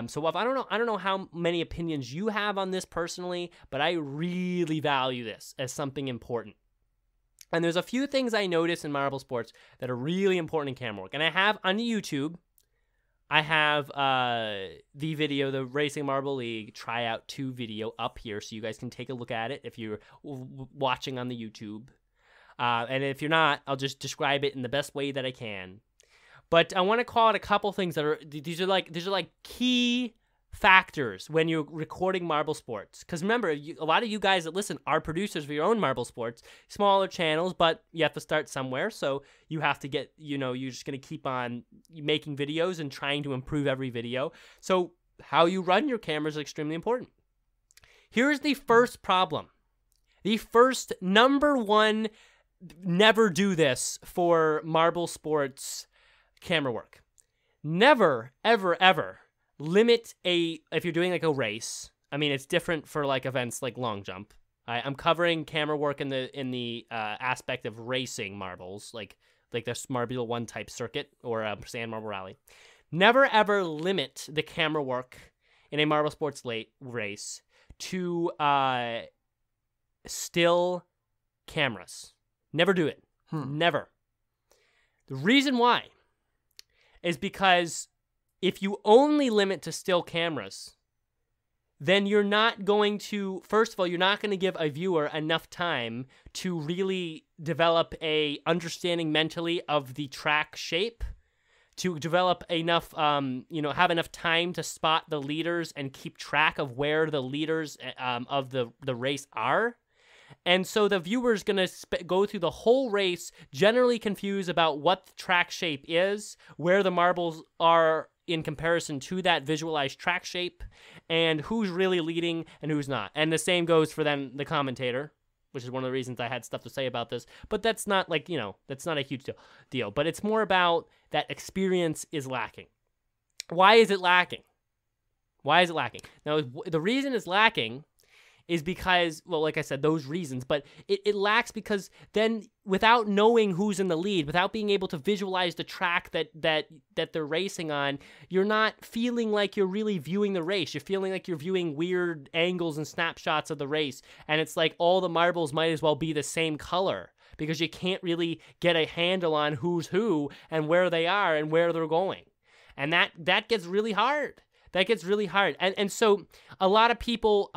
So I don't know how many opinions you have on this personally, but I really value this as something important. And there's a few things I notice in marble sports that are really important in camera work. And I have on YouTube, I have the video, the Racing Marble League tryout 2 video up here, so you guys can take a look at it if you're watching on the YouTube. And if you're not, I'll just describe it in the best way that I can. But I want to call out a couple things that these are like key factors when you're recording marble sports. Because remember, a lot of you guys that listen are producers for your own marble sports, smaller channels, but you have to start somewhere. So you have to get, you're just going to keep on making videos and trying to improve every video. So how you run your cameras is extremely important. Here's the first problem. The first number one, never do this for marble sports camera work. Never, ever, ever limit if you're doing like a race. I mean, it's different for like events like long jump. I'm covering camera work in the aspect of racing marbles, like the Marble One type circuit or a sand marble rally. Never ever limit the camera work in a marble sports race to still cameras. Never do it. Never. The reason why is because if you only limit to still cameras, then you're not going to, first of all, you're not going to give a viewer enough time to really develop a understanding mentally of the track shape, to develop enough, have enough time to spot the leaders and keep track of where the leaders of the race are. And so the viewer's going to go through the whole race generally confused about what the track shape is, where the marbles are in comparison to that visualized track shape, and who's really leading and who's not. And the same goes for then the commentator, which is one of the reasons I had stuff to say about this. But that's not that's not a huge deal. But it's more about that experience is lacking. Why is it lacking? Why is it lacking? Now, the reason it's lacking is because, well, like I said, those reasons, but it lacks because then without knowing who's in the lead, without being able to visualize the track that they're racing on, you're not feeling like you're really viewing the race. You're feeling like you're viewing weird angles and snapshots of the race, and it's like all the marbles might as well be the same color because you can't really get a handle on who's who and where they are and where they're going. And that gets really hard. That gets really hard. And so a lot of people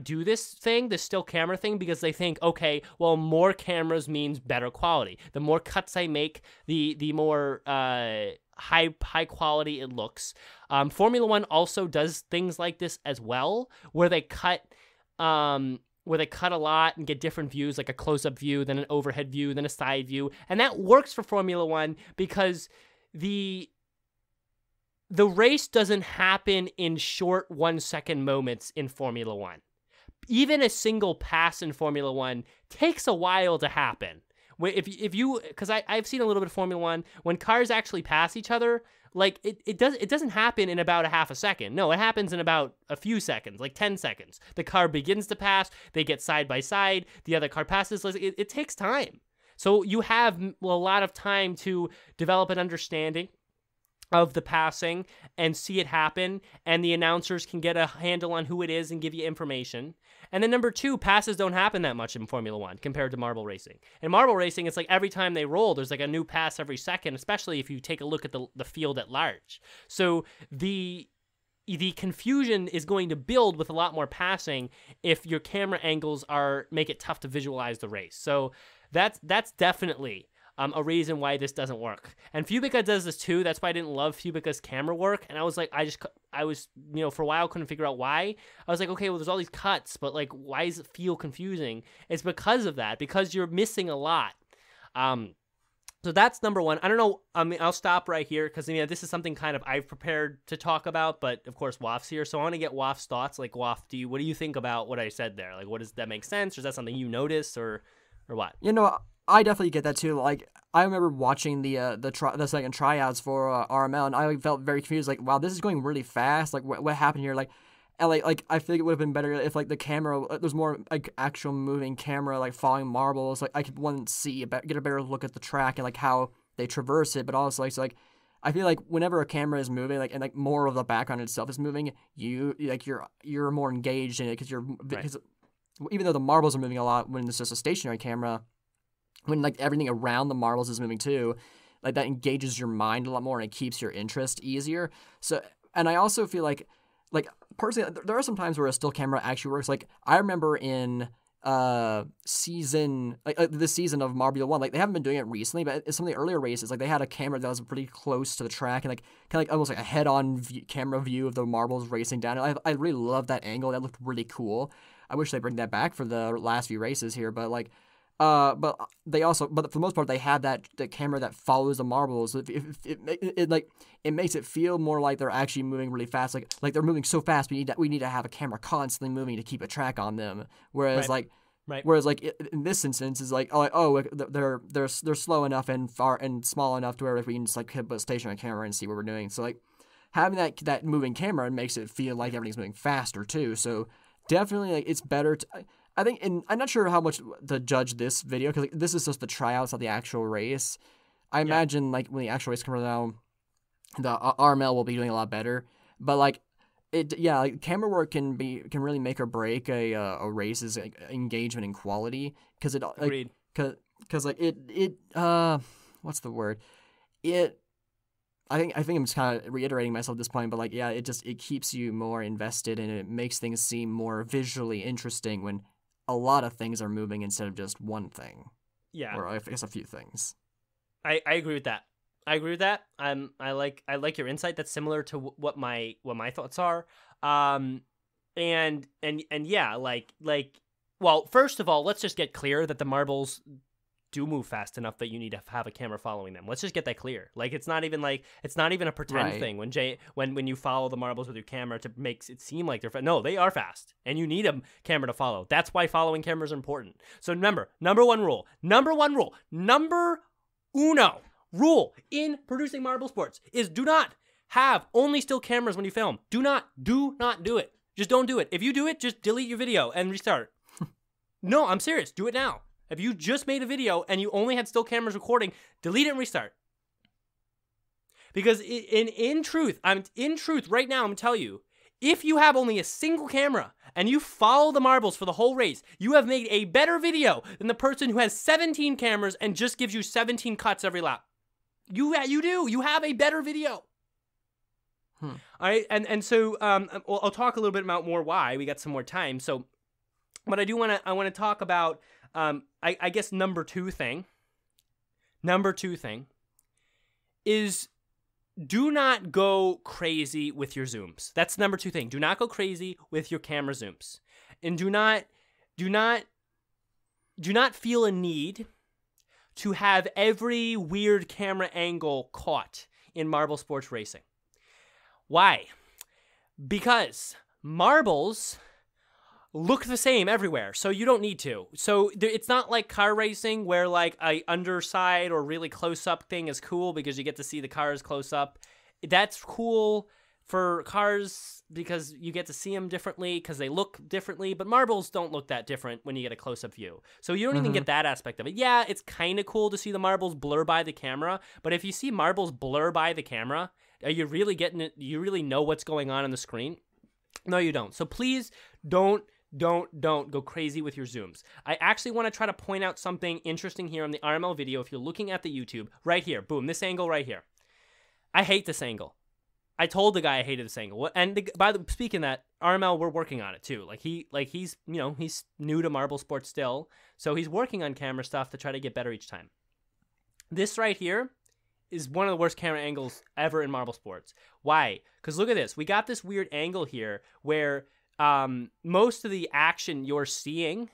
do this still camera thing, because they think, okay, well, more cameras means better quality. The more cuts I make, the more high quality it looks. Formula One also does things like this as well, where they cut a lot and get different views, like a close-up view, then an overhead view, then a side view. And that works for Formula One because the race doesn't happen in short 1-second moments in Formula One. Even a single pass in Formula One takes a while to happen. if you, because I've seen a little bit of Formula One, when cars actually pass each other, like it doesn't happen in about a half a second. No, it happens in about a few seconds, like 10 seconds. The car begins to pass, they get side by side, the other car passes. It takes time. So you have a lot of time to develop an understanding of the passing and see it happen, and the announcers can get a handle on who it is and give you information. And then number 2, passes don't happen that much in Formula One compared to marble racing. In marble racing, it's like every time they roll, there's like a new pass every second, especially if you take a look at the field at large. So the confusion is going to build with a lot more passing if your camera angles make it tough to visualize the race. So that's definitely a reason why this doesn't work. And Fubica does this too. That's why I didn't love Fubica's camera work. And I was like, I was, for a while couldn't figure out why. I was like, okay, well, there's all these cuts, but like, why does it feel confusing? It's because of that, because you're missing a lot. So that's number 1. I don't know. I'll stop right here because this is something kind of I've prepared to talk about, but of course Waf's here, so I want to get Waf's thoughts. Like, Waf, what do you think about what I said there? Like, does that make sense, or is that something you notice, or what? I definitely get that too. Like, I remember watching the second tryouts for RML, and I felt very confused. Like, wow, this is going really fast. Like, what happened here? Like, and like I think it would have been better if like the camera, there's more like actual moving camera, like following marbles. Like I could get a better look at the track and like how they traverse it. But also like I feel like whenever a camera is moving, like and like more of the background itself is moving, you're more engaged in it because even though the marbles are moving a lot when it's just a stationary camera, when like everything around the marbles is moving too, like that engages your mind a lot more and it keeps your interest easier. So, and I also feel like personally, there are some times where a still camera actually works. Like I remember in this season of Marbula 1, like they haven't been doing it recently, but in some of the earlier races, like they had a camera that was pretty close to the track and like kind of like almost like a head-on camera view of the marbles racing down. And I really loved that angle. That looked really cool. I wish they bring that back for the last few races here, but like. But for the most part, they have that camera that follows the marbles. It makes it feel more like they're actually moving really fast. Like they're moving so fast, we need to have a camera constantly moving to keep a track on them. Whereas in this instance, is like they're slow enough and far and small enough to where if we can just like put a stationary camera and see what we're doing. So like having that moving camera makes it feel like everything's moving faster too. So definitely like it's better to. I think, I'm not sure how much to judge this video because like, this is just the tryouts of the actual race. I imagine like when the actual race comes around, the RML will be doing a lot better. But like camera work can really make or break a race's engagement and quality because it Agreed. Because what's the word? I think I'm just kind of reiterating myself at this point, but like it keeps you more invested and it makes things seem more visually interesting when a lot of things are moving instead of just one thing. Yeah. Or I guess a few things. I agree with that. I like your insight. That's similar to what my thoughts are. And yeah, well, first of all, let's just get clear that the marbles do move fast enough that you need to have a camera following them. Let's just get that clear. Like it's not even a pretend thing when you follow the marbles with your camera to make it seem like they're fast. No, they are fast and you need a camera to follow. That's why following cameras are important. So remember, number uno rule in producing marble sports is do not have only still cameras when you film. Do not do it. Just don't do it. If you do it, just delete your video and restart. No, I'm serious. Do it now. If you just made a video and you only had still cameras recording, delete it and restart. Because in truth, right now, I'm telling you, if you have only a single camera and you follow the marbles for the whole race, you have made a better video than the person who has 17 cameras and just gives you 17 cuts every lap. You do. You have a better video. All right, and so I'll talk a little bit about more why. We got some more time. So, but I want to talk about. I guess number two thing is do not go crazy with your zooms. That's number 2 thing. Do not go crazy with your camera zooms. And do not feel a need to have every weird camera angle caught in marble sports racing. Why? Because marbles look the same everywhere, so you don't need to. So it's not like car racing where like a underside or really close up thing is cool because you get to see the cars close up. That's cool for cars because you get to see them differently because they look differently, but marbles don't look that different when you get a close-up view. So you don't even get that aspect of it. Yeah, it's kind of cool to see the marbles blur by the camera, but if you see marbles blur by the camera, are you really getting it? Do you really know what's going on the screen? No, you don't. So please don't go crazy with your zooms. I actually want to try to point out something interesting here on the RML video. If you're looking at the YouTube, right here, boom, this angle right here. I hate this angle. I told the guy I hated this angle. And speaking of that, RML, we're working on it too. He's he's new to marble sports still, so he's working on camera stuff to try to get better each time. This right here is one of the worst camera angles ever in marble sports. Why? Because look at this. We got this weird angle here where most of the action you're seeing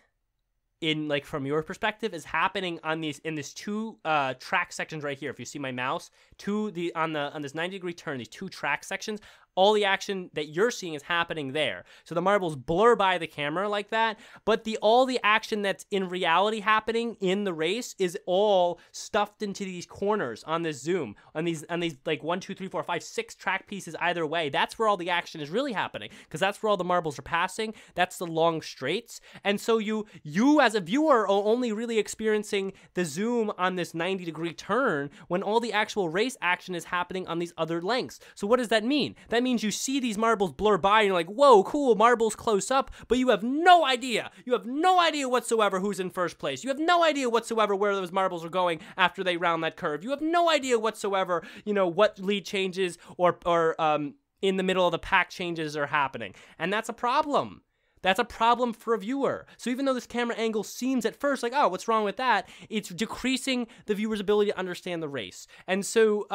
in from your perspective is happening on these two track sections right here. If you see my mouse, on this 90-degree turn, these two track sections, all the action that you're seeing is happening there. So the marbles blur by the camera like that, but all the action that's in reality happening in the race is all stuffed into these corners on this zoom, on these like 1, 2, 3, 4, 5, 6 track pieces either way. That's where all the action is really happening because that's where all the marbles are passing. That's the long straights. And so you as a viewer are only really experiencing the zoom on this 90-degree turn when all the actual race action is happening on these other lengths. So what does that mean? That means you see these marbles blur by and you're like, whoa, cool, marbles close up, but you have no idea. You have no idea whatsoever who's in first place. You have no idea whatsoever where those marbles are going after they round that curve. You have no idea whatsoever, what lead changes or in the middle of the pack changes are happening. And that's a problem. That's a problem for a viewer. So even though this camera angle seems at first like, oh, what's wrong with that? It's decreasing the viewer's ability to understand the race. And so,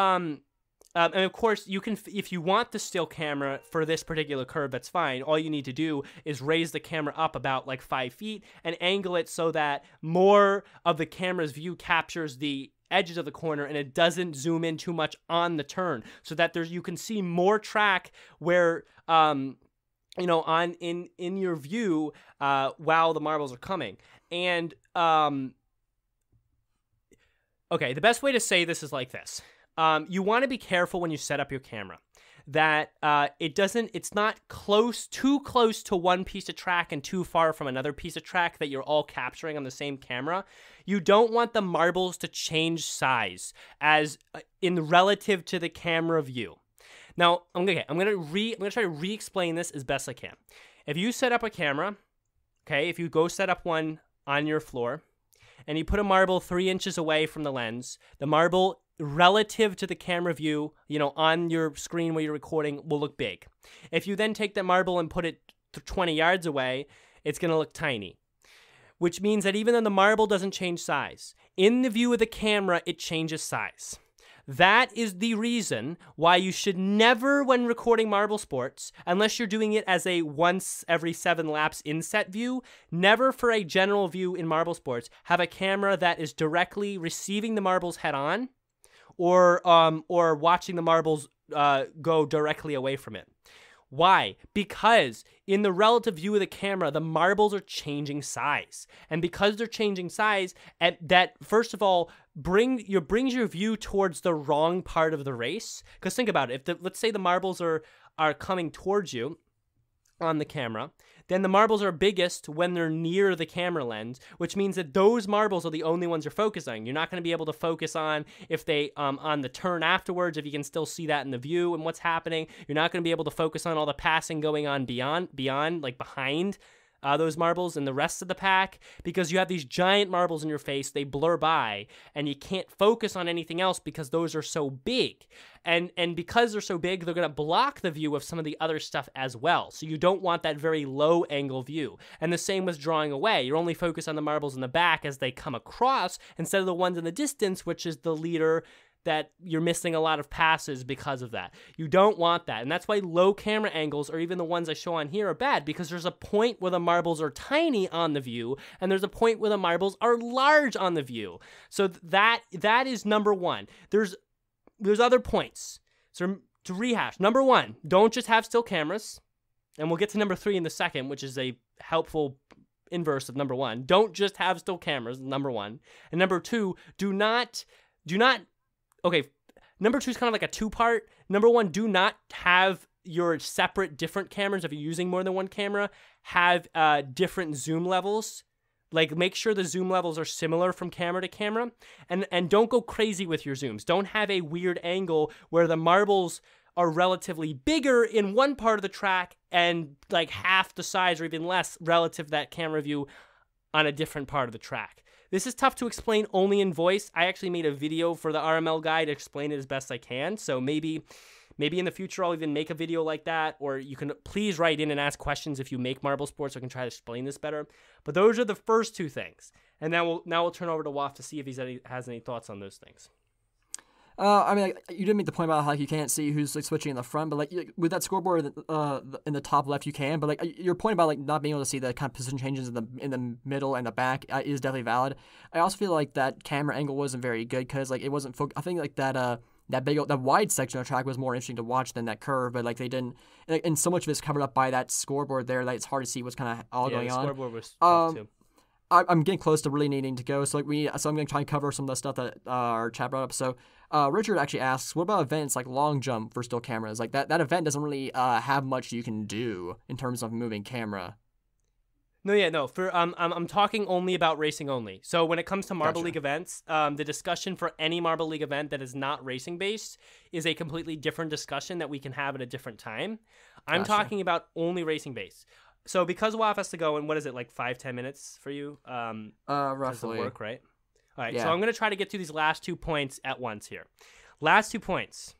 and of course, you can, if you want the still camera for this particular curve, that's fine. All you need to do is raise the camera up about 5 feet and angle it so that more of the camera's view captures the edges of the corner and it doesn't zoom in too much on the turn, so that you can see more track where in your view while the marbles are coming. And okay, the best way to say this is like this. You want to be careful when you set up your camera that it's not too close to one piece of track and too far from another piece of track that you're all capturing on the same camera. You don't want the marbles to change size as in relative to the camera view. Now, I'm gonna try to re-explain this as best I can. If you set up a camera, okay, if you go set up one on your floor, and you put a marble 3 inches away from the lens, the marble relative to the camera view, on your screen where you're recording will look big. If you then take that marble and put it 20 yards away, it's going to look tiny. Which means that even though the marble doesn't change size, in the view of the camera, it changes size. That is the reason why you should never, when recording marble sports, unless you're doing it as a once every 7 laps inset view, never for a general view in marble sports, have a camera that is directly receiving the marbles head on or watching the marbles go directly away from it. Why? Because in the relative view of the camera, the marbles are changing size. And because they're changing size, that, first of all, brings your view towards the wrong part of the race. Because think about it. Let's say the marbles are coming towards you on the camera, then the marbles are biggest when they're near the camera lens, which means that those marbles are the only ones you're focusing. You're not going to be able to focus on if they on the turn afterwards, if you can still see that in the view and what's happening. You're not going to be able to focus on all the passing going on beyond, like behind those marbles and the rest of the pack, because you have these giant marbles in your face. They blur by and you can't focus on anything else because those are so big. And because they're so big, they're going to block the view of some of the other stuff as well. So you don't want that very low angle view. And the same with drawing away. You're only focused on the marbles in the back as they come across instead of the ones in the distance, which is the leader, that you're missing a lot of passes because of that. You don't want that. And that's why low camera angles, or even the ones I show on here, are bad, because there's a point where the marbles are tiny on the view, and there's a point where the marbles are large on the view. So that is number one. There's other points. So to rehash, number one, don't just have still cameras. and we'll get to number 3 in the second, which is a helpful inverse of number 1. Don't just have still cameras, number 1. And number 2, do not, okay, number 2 is kind of like a 2-part. Number 1, do not have your separate different cameras, if you're using more than one camera, have different zoom levels. Like, make sure the zoom levels are similar from camera to camera, and don't go crazy with your zooms. Don't have a weird angle where the marbles are relatively bigger in one part of the track and like half the size or even less relative to that camera view on a different part of the track. This is tough to explain only in voice. I actually made a video for the RML guide to explain it as best I can, so maybe in the future I'll even make a video like that, or you can please write in and ask questions if you make marble sports, so I can try to explain this better. But those are the first 2 things. And now we'll turn over to Waff to see if he has any thoughts on those things. I mean, like, you did make the point about how like, you can't see who's like switching in the front, but like with that scoreboard in the top left, you can. But like your point about like not being able to see the kind of position changes in the middle and the back is definitely valid. I also feel like that camera angle wasn't very good because like it wasn't. I think like that wide section of the track was more interesting to watch than that curve, but like they didn't, and so much of it's covered up by that scoreboard there that it's hard to see what's kind of all going on. Yeah, the scoreboard was tough too. I'm getting close to really needing to go, so I'm going to try and cover some of the stuff that our chat brought up. So Richard actually asks, what about events like long jump for still cameras? Like that event doesn't really have much you can do in terms of moving camera. No. For I'm talking only about racing only. So when it comes to Marble Gotcha. League events, the discussion for any Marble League event that is not racing based is a completely different discussion that we can have at a different time. I'm Gotcha. talking about only racing based. So because Waff has to go in, what is it, like 5-10 minutes for you? Roughly. Work, right? All right. Yeah. So I'm going to try to get to these last 2 points at once here. Last 2 points.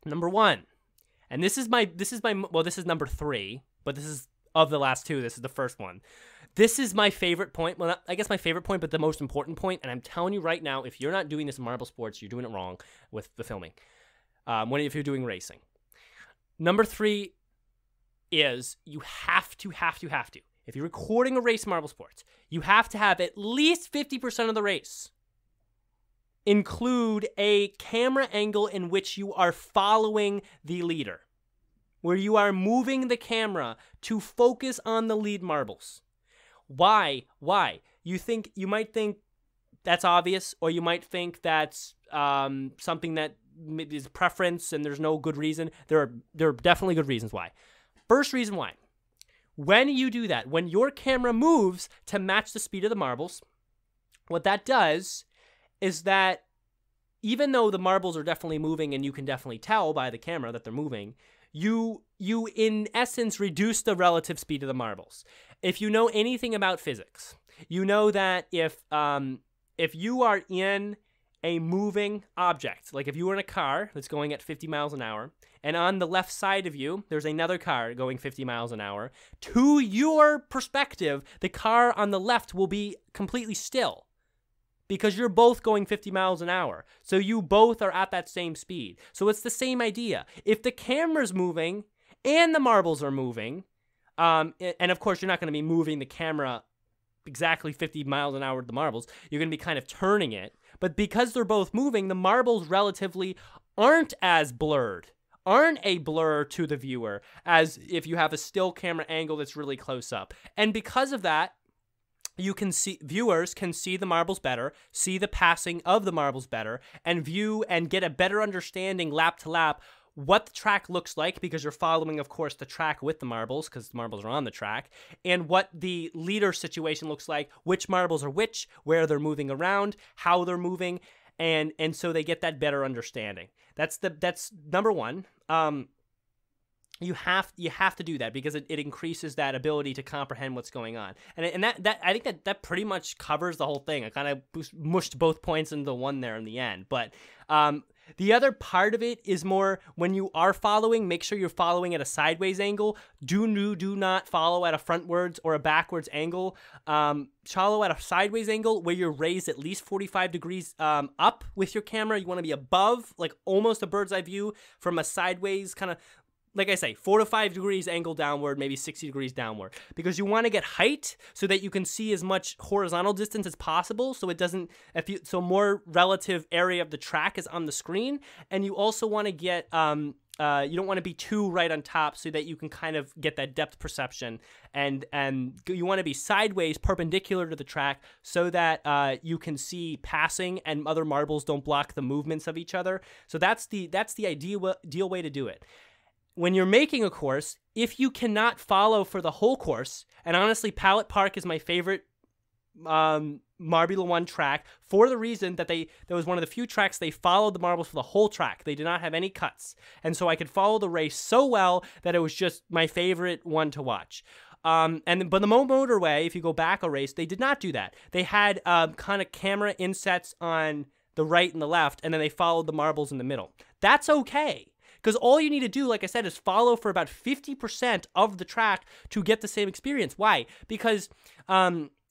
Number 1, and this is number 3, but this is of the last 2. This is the first one. This is my favorite point. Well, I guess my favorite point, but the most important point. And I'm telling you right now, if you're not doing this in marble sports, you're doing it wrong with the filming. If you're doing racing. Number 3 is you have to. If you're recording a race in marble sports, you have to have at least 50% of the race include a camera angle in which you are following the leader, where you are moving the camera to focus on the lead marbles. Why? You might think that's obvious, or you might think that's something that is preference and there's no good reason. There are definitely good reasons why. First reason why. When you do that, when your camera moves to match the speed of the marbles, what that does is that even though the marbles are definitely moving and you can definitely tell by the camera that they're moving, you in essence reduce the relative speed of the marbles. If you know anything about physics, you know that if you are in a moving object, like if you were in a car that's going at 50 miles an hour, and on the left side of you, there's another car going 50 miles an hour, to your perspective, the car on the left will be completely still because you're both going 50 miles an hour. So you both are at that same speed. So it's the same idea. If the camera's moving and the marbles are moving, and of course you're not going to be moving the camera exactly 50 miles an hour with the marbles, you're going to be kind of turning it. But because they're both moving, the marbles relatively aren't as blurred, aren't a blur to the viewer as if you have a still camera angle that's really close up. And because of that, viewers can see the marbles better, see the passing of the marbles better, and view and get a better understanding lap to lap what the track looks like, because you're following, of course, the track with the marbles, because the marbles are on the track, and what the leader situation looks like, which marbles are which, where they're moving around, how they're moving, and so they get that better understanding. That's number 1. You have to do that because it increases that ability to comprehend what's going on, and that I think that pretty much covers the whole thing. I kind of mushed both points into one there in the end, but the other part of it is more when you are following, make sure you're following at a sideways angle. Do not follow at a frontwards or a backwards angle. Follow at a sideways angle where you're raised at least 45 degrees up with your camera. You want to be above, like almost a bird's eye view from a sideways kind of, like I say, 4 to 5 degrees angle downward, maybe 60 degrees downward, because you want to get height so that you can see as much horizontal distance as possible. So it doesn't, so more relative area of the track is on the screen. And you also want to get you don't want to be too right on top so that you can kind of get that depth perception, and you want to be sideways perpendicular to the track so that you can see passing and other marbles don't block the movements of each other. So that's the ideal way to do it. When you're making a course, if you cannot follow for the whole course, and honestly, Pallet Park is my favorite Marbula 1 track for the reason that that was one of the few tracks they followed the marbles for the whole track. They did not have any cuts. And so I could follow the race so well that it was just my favorite one to watch. But the Motorway, if you go back a race, they did not do that. They had kind of camera insets on the right and the left, and then they followed the marbles in the middle. That's okay. Because all you need to do, like I said, is follow for about 50% of the track to get the same experience. Why? Because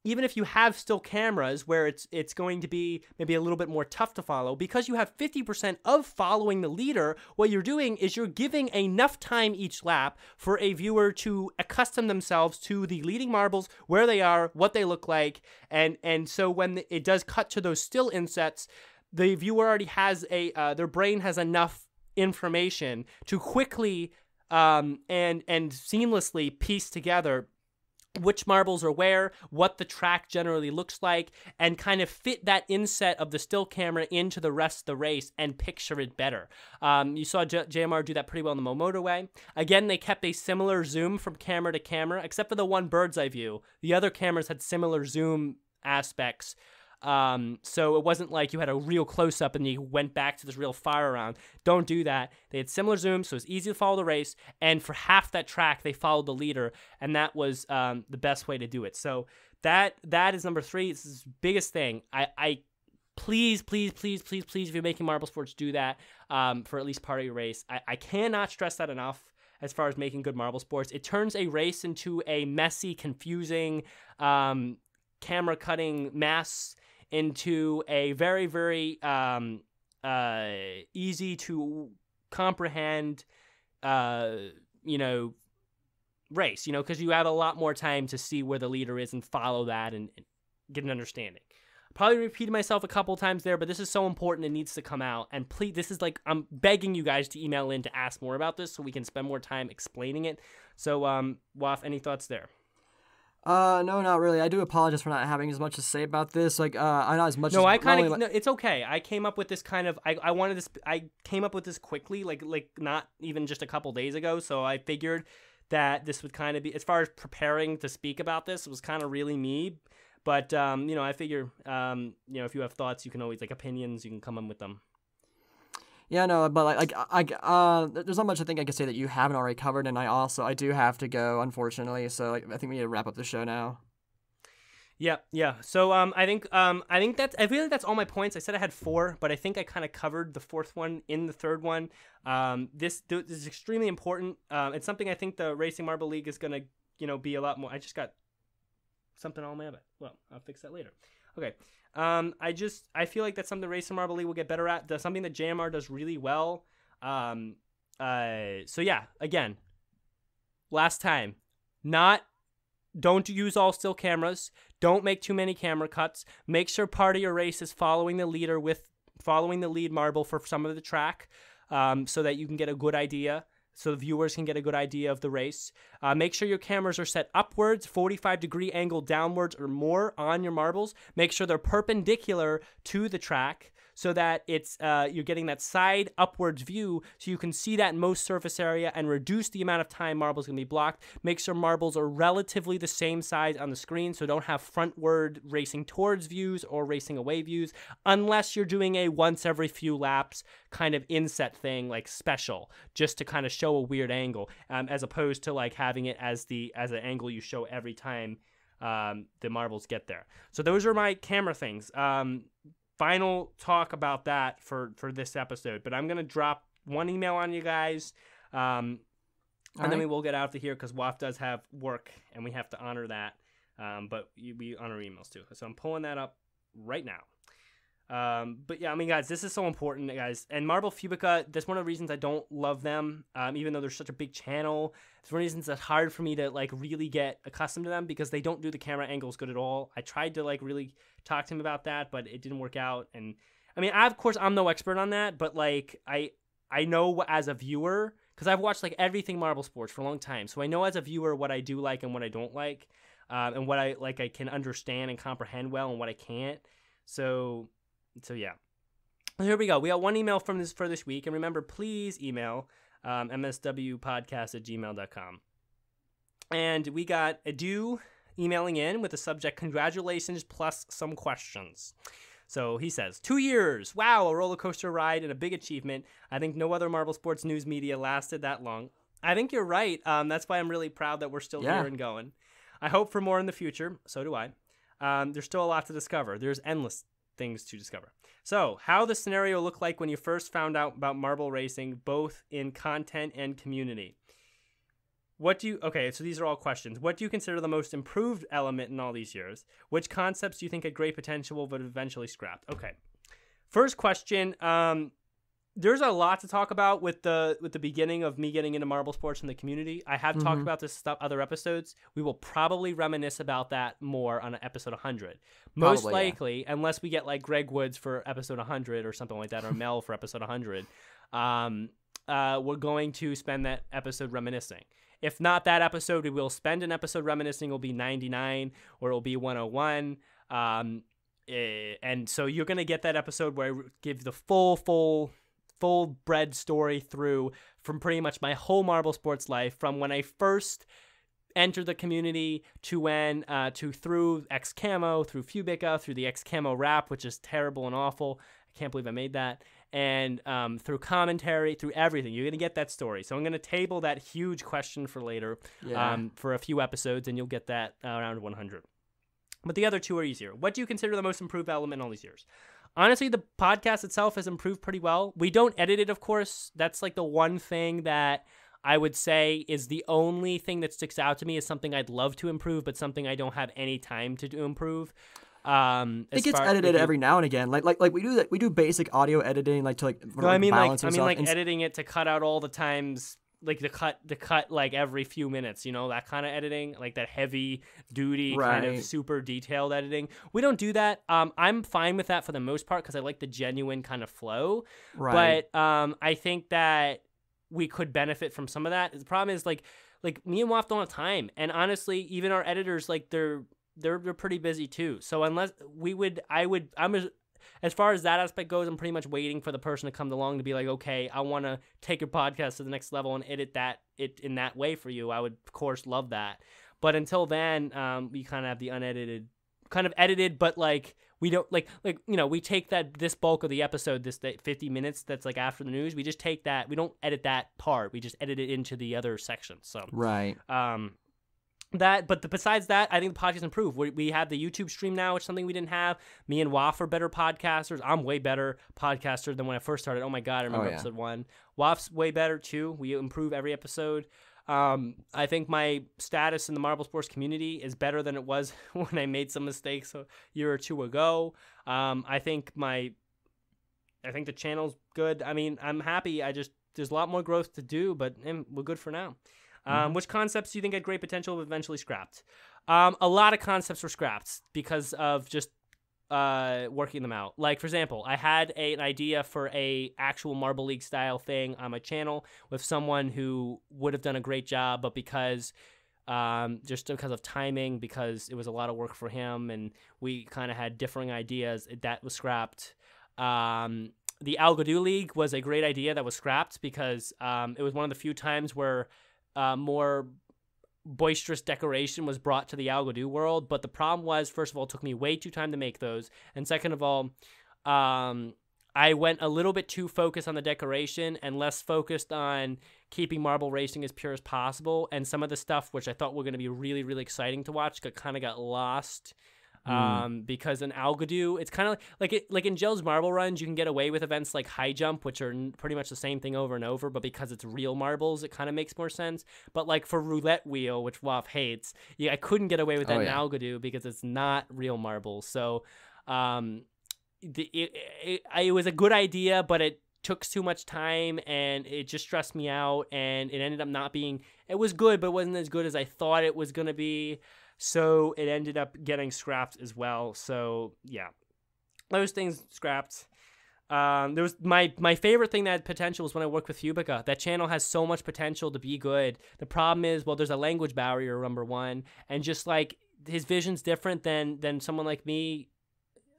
even if you have still cameras where it's going to be maybe a little bit more tough to follow, because you have 50% of following the leader, what you're doing is you're giving enough time each lap for a viewer to accustom themselves to the leading marbles, where they are, what they look like, and so when it does cut to those still insets, the viewer already has their brain has enough information to quickly and seamlessly piece together which marbles are where, what the track generally looks like, and kind of fit that inset of the still camera into the rest of the race and picture it better. You saw JMR do that pretty well in the Motorway. Again, they kept a similar zoom from camera to camera, except for the one bird's eye view. The other cameras had similar zoom aspects. So it wasn't like you had a real close-up and you went back to this real far around. Don't do that. They had similar zooms, so it's easy to follow the race, and for half that track, they followed the leader, and that was the best way to do it. So that is number 3. It's the biggest thing. I please, if you're making marble sports, do that for at least part of your race. I cannot stress that enough. As far as making good marble sports, it turns a race into a messy, confusing, camera cutting mess into a very, very easy to comprehend, race, because you have a lot more time to see where the leader is and follow that and get an understanding. Probably repeated myself a couple times there, but this is so important, it needs to come out. And please, this is like, I'm begging you guys to email in to ask more about this so we can spend more time explaining it. So, Waf, any thoughts there? No, not really. I do apologize for not having as much to say about this. Like, I not as much. No, as, no, it's okay. I came up with this kind of. I came up with this quickly, like not even just a couple days ago. So I figured that this would kind of be, as far as preparing to speak about this, it was kind of really me. But I figure, if you have thoughts, you can always opinions. You can come in with them. Yeah, no, but there's not much I think I can say that you haven't already covered, and I do have to go, unfortunately. So I think we need to wrap up the show now. Yeah. So I feel like that's all my points. I said I had 4, but I think I kind of covered the 4th one in the 3rd one. This is extremely important. It's something I think the Racing Marble League is gonna be a lot more. I just got something on my head. Well, I'll fix that later. Okay. I feel like that's something the Racing Marble League will get better at. That's something that JMR does really well. So yeah, again, last time, don't use all still cameras. Don't make too many camera cuts. Make sure part of your race is following the leader with following the lead marble for some of the track, so that you can get a good idea. So the viewers can get a good idea of the race. Make sure your cameras are set upwards, 45-degree angle downwards or more on your marbles. Make sure they're perpendicular to the track so that it's you're getting that side upwards view so you can see that in most surface area and reduce the amount of time marbles can be blocked. Make sure marbles are relatively the same size on the screen, so don't have frontward racing towards views or racing away views, unless you're doing a once every few laps kind of inset thing, like special, just to kind of show a weird angle, as opposed to having it as an angle you show every time the marbles get there. So those are my camera things. Final talk about that for this episode, but I'm gonna drop one email on you guys, and then we will get out of here because WAF does have work and we have to honor that. But we honor emails too, so I'm pulling that up right now. But yeah, guys, this is so important, guys. And Marble Fubica, that's one of the reasons I don't love them, even though they're such a big channel. It's one of the reasons it's hard for me to really get accustomed to them, because they don't do the camera angles good at all. I tried to really talk to him about that, but it didn't work out. And of course I'm no expert on that, but I know as a viewer because I've watched like everything Marble Sports for a long time, so I know as a viewer what I do like and what I don't like, and what I like I can understand and comprehend well, and what I can't. So yeah. Here we go. We got one email for this week, and remember, please email mswpodcast@gmail.com. And we got Adu emailing in with the subject, congratulations, plus some questions. So he says, 2 years. Wow, a roller coaster ride and a big achievement. I think no other Marble Sports news media lasted that long. I think you're right. That's why I'm really proud that we're still here and going. I hope for more in the future. So do I. There's still a lot to discover. There's endless things to discover. So, how the scenario looked like when you first found out about marble racing, both in content and community. Okay, so these are all questions. What do you consider the most improved element in all these years? Which concepts do you think had great potential but eventually scrapped? Okay. First question, there's a lot to talk about with the beginning of me getting into Marble Sports in the community. I have talked about this stuff other episodes. We will probably reminisce about that more on episode 100. Most likely, unless we get like Greg Woods for episode 100 or something like that, or Mel for episode 100, we're going to spend that episode reminiscing. If not that episode, we will spend an episode reminiscing. It will be 99 or it will be 101. And so you're going to get that episode where I give the full bread story through from pretty much my whole Marble Sports life, from when I first entered the community to when through X Camo, through Fubica, through the X Camo wrap, which is terrible and awful. I can't believe I made that. And through commentary, through everything. You're going to get that story. So I'm going to table that huge question for later for a few episodes, and you'll get that around 100. But the other two are easier. What do you consider the most improved element in all these years? Honestly, the podcast itself has improved pretty well. We don't edit it, of course. That's like the one thing that I would say is the only thing that sticks out to me, is something I'd love to improve, but something I don't have any time to improve. It gets edited every now and again. Like we do that. We do basic audio editing, like to like. Editing it to cut out all the times, like the cut like every few minutes. You know, that kind of editing, like that heavy duty kind of super detailed editing. We don't do that. I'm fine with that for the most part because I like the genuine kind of flow. Right. But I think that we could benefit from some of that. The problem is like me and Waff don't have time, and honestly, even our editors, like they're pretty busy too. So unless as far as that aspect goes, I'm pretty much waiting for the person to come along to be like, okay, I want to take your podcast to the next level and edit it in that way for you. I would, of course, love that. But until then, we kind of have the unedited, kind of edited, but like we don't like we take this bulk of the episode, this 50 minutes that's like after the news. We just take that. We don't edit that part. We just edit it into the other sections. So besides that, I think the podcast improved. We have the YouTube stream now, which is something we didn't have. Me and Waff are better podcasters. I'm way better podcaster than when I first started. Oh my God, I remember episode 1. Waff's way better too. We improve every episode. I think my status in the Marble Sports community is better than it was when I made some mistakes a year or two ago. I think the channel's good. I mean, I'm happy. There's a lot more growth to do, but we're good for now. Which concepts do you think had great potential but eventually scrapped? A lot of concepts were scrapped because of just working them out. Like, for example, I had an idea for a actual Marble League style thing on my channel with someone who would have done a great job, but because of timing, because it was a lot of work for him and we kind of had differing ideas, that was scrapped. The Algodoo League was a great idea that was scrapped because it was one of the few times where more boisterous decoration was brought to the Algodoo world. But the problem was, first of all, it took me way too time to make those. And second of all, I went a little bit too focused on the decoration and less focused on keeping marble racing as pure as possible. And some of the stuff, which I thought were going to be really, really exciting to watch, got lost. Because in Algodoo, it's kind of like in Joe's Marble Runs, you can get away with events like High Jump, which are pretty much the same thing over and over, but because it's real marbles, it kind of makes more sense. But like for Roulette Wheel, which Waff hates, I couldn't get away with that in Algodoo because it's not real marbles. So it was a good idea, but it took too much time and it just stressed me out, and it ended up not being, it was good, but it wasn't as good as I thought it was going to be. So it ended up getting scrapped as well. So yeah, those things scrapped. There was my favorite thing that had potential was when I worked with Fubica. That channel has so much potential to be good. The problem is, well, there's a language barrier, number one, and just like his vision's different than someone like me.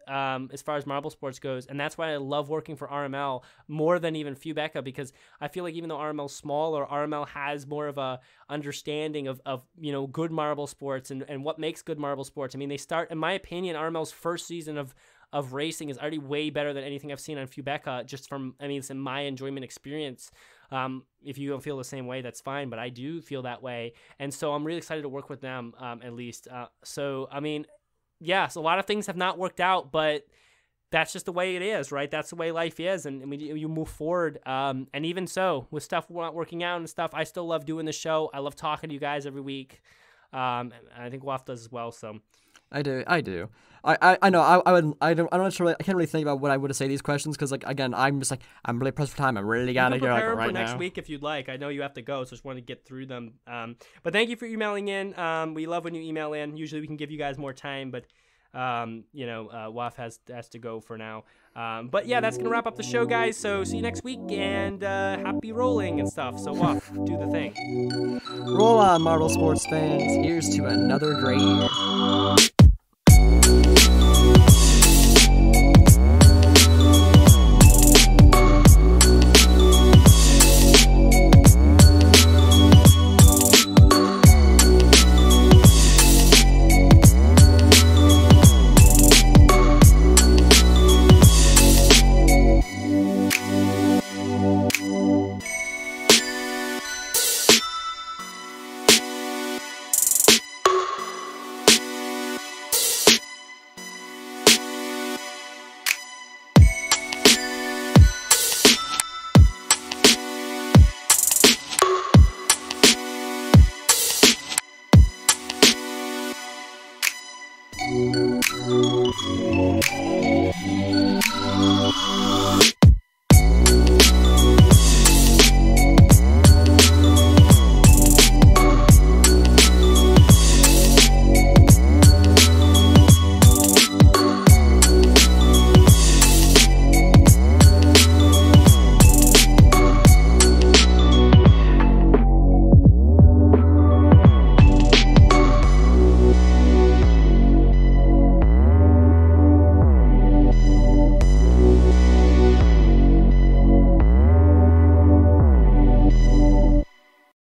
As far as marble sports goes, and that's why I love working for RML more than even Fubeca, because I feel like even though RML's smaller, RML has more of a understanding of good marble sports and what makes good marble sports. I mean, they start, in my opinion, RML's first season of racing is already way better than anything I've seen on Fubeca, just from, I mean, it's in my enjoyment experience. If you don't feel the same way, that's fine, but I do feel that way, and so I'm really excited to work with them, at least. So, I mean, yes, a lot of things have not worked out, but that's just the way it is, right? That's the way life is, and you move forward. And even so, with stuff not working out and stuff, I still love doing the show. I love talking to you guys every week. And I think Waff does as well. So I do. I know. I'm not sure. I can't really think about what I would say these questions because, like, again, I'm I'm really pressed for time. I really gotta go prepare right for now. Next week if you'd like. I know you have to go, so just want to get through them. But thank you for emailing in. We love when you email in. Usually we can give you guys more time, but Waff has to go for now. But yeah, that's gonna wrap up the show, guys. So see you next week, and happy rolling and stuff. So Waff, do the thing. Roll on, Marble Sports fans. Here's to another great year.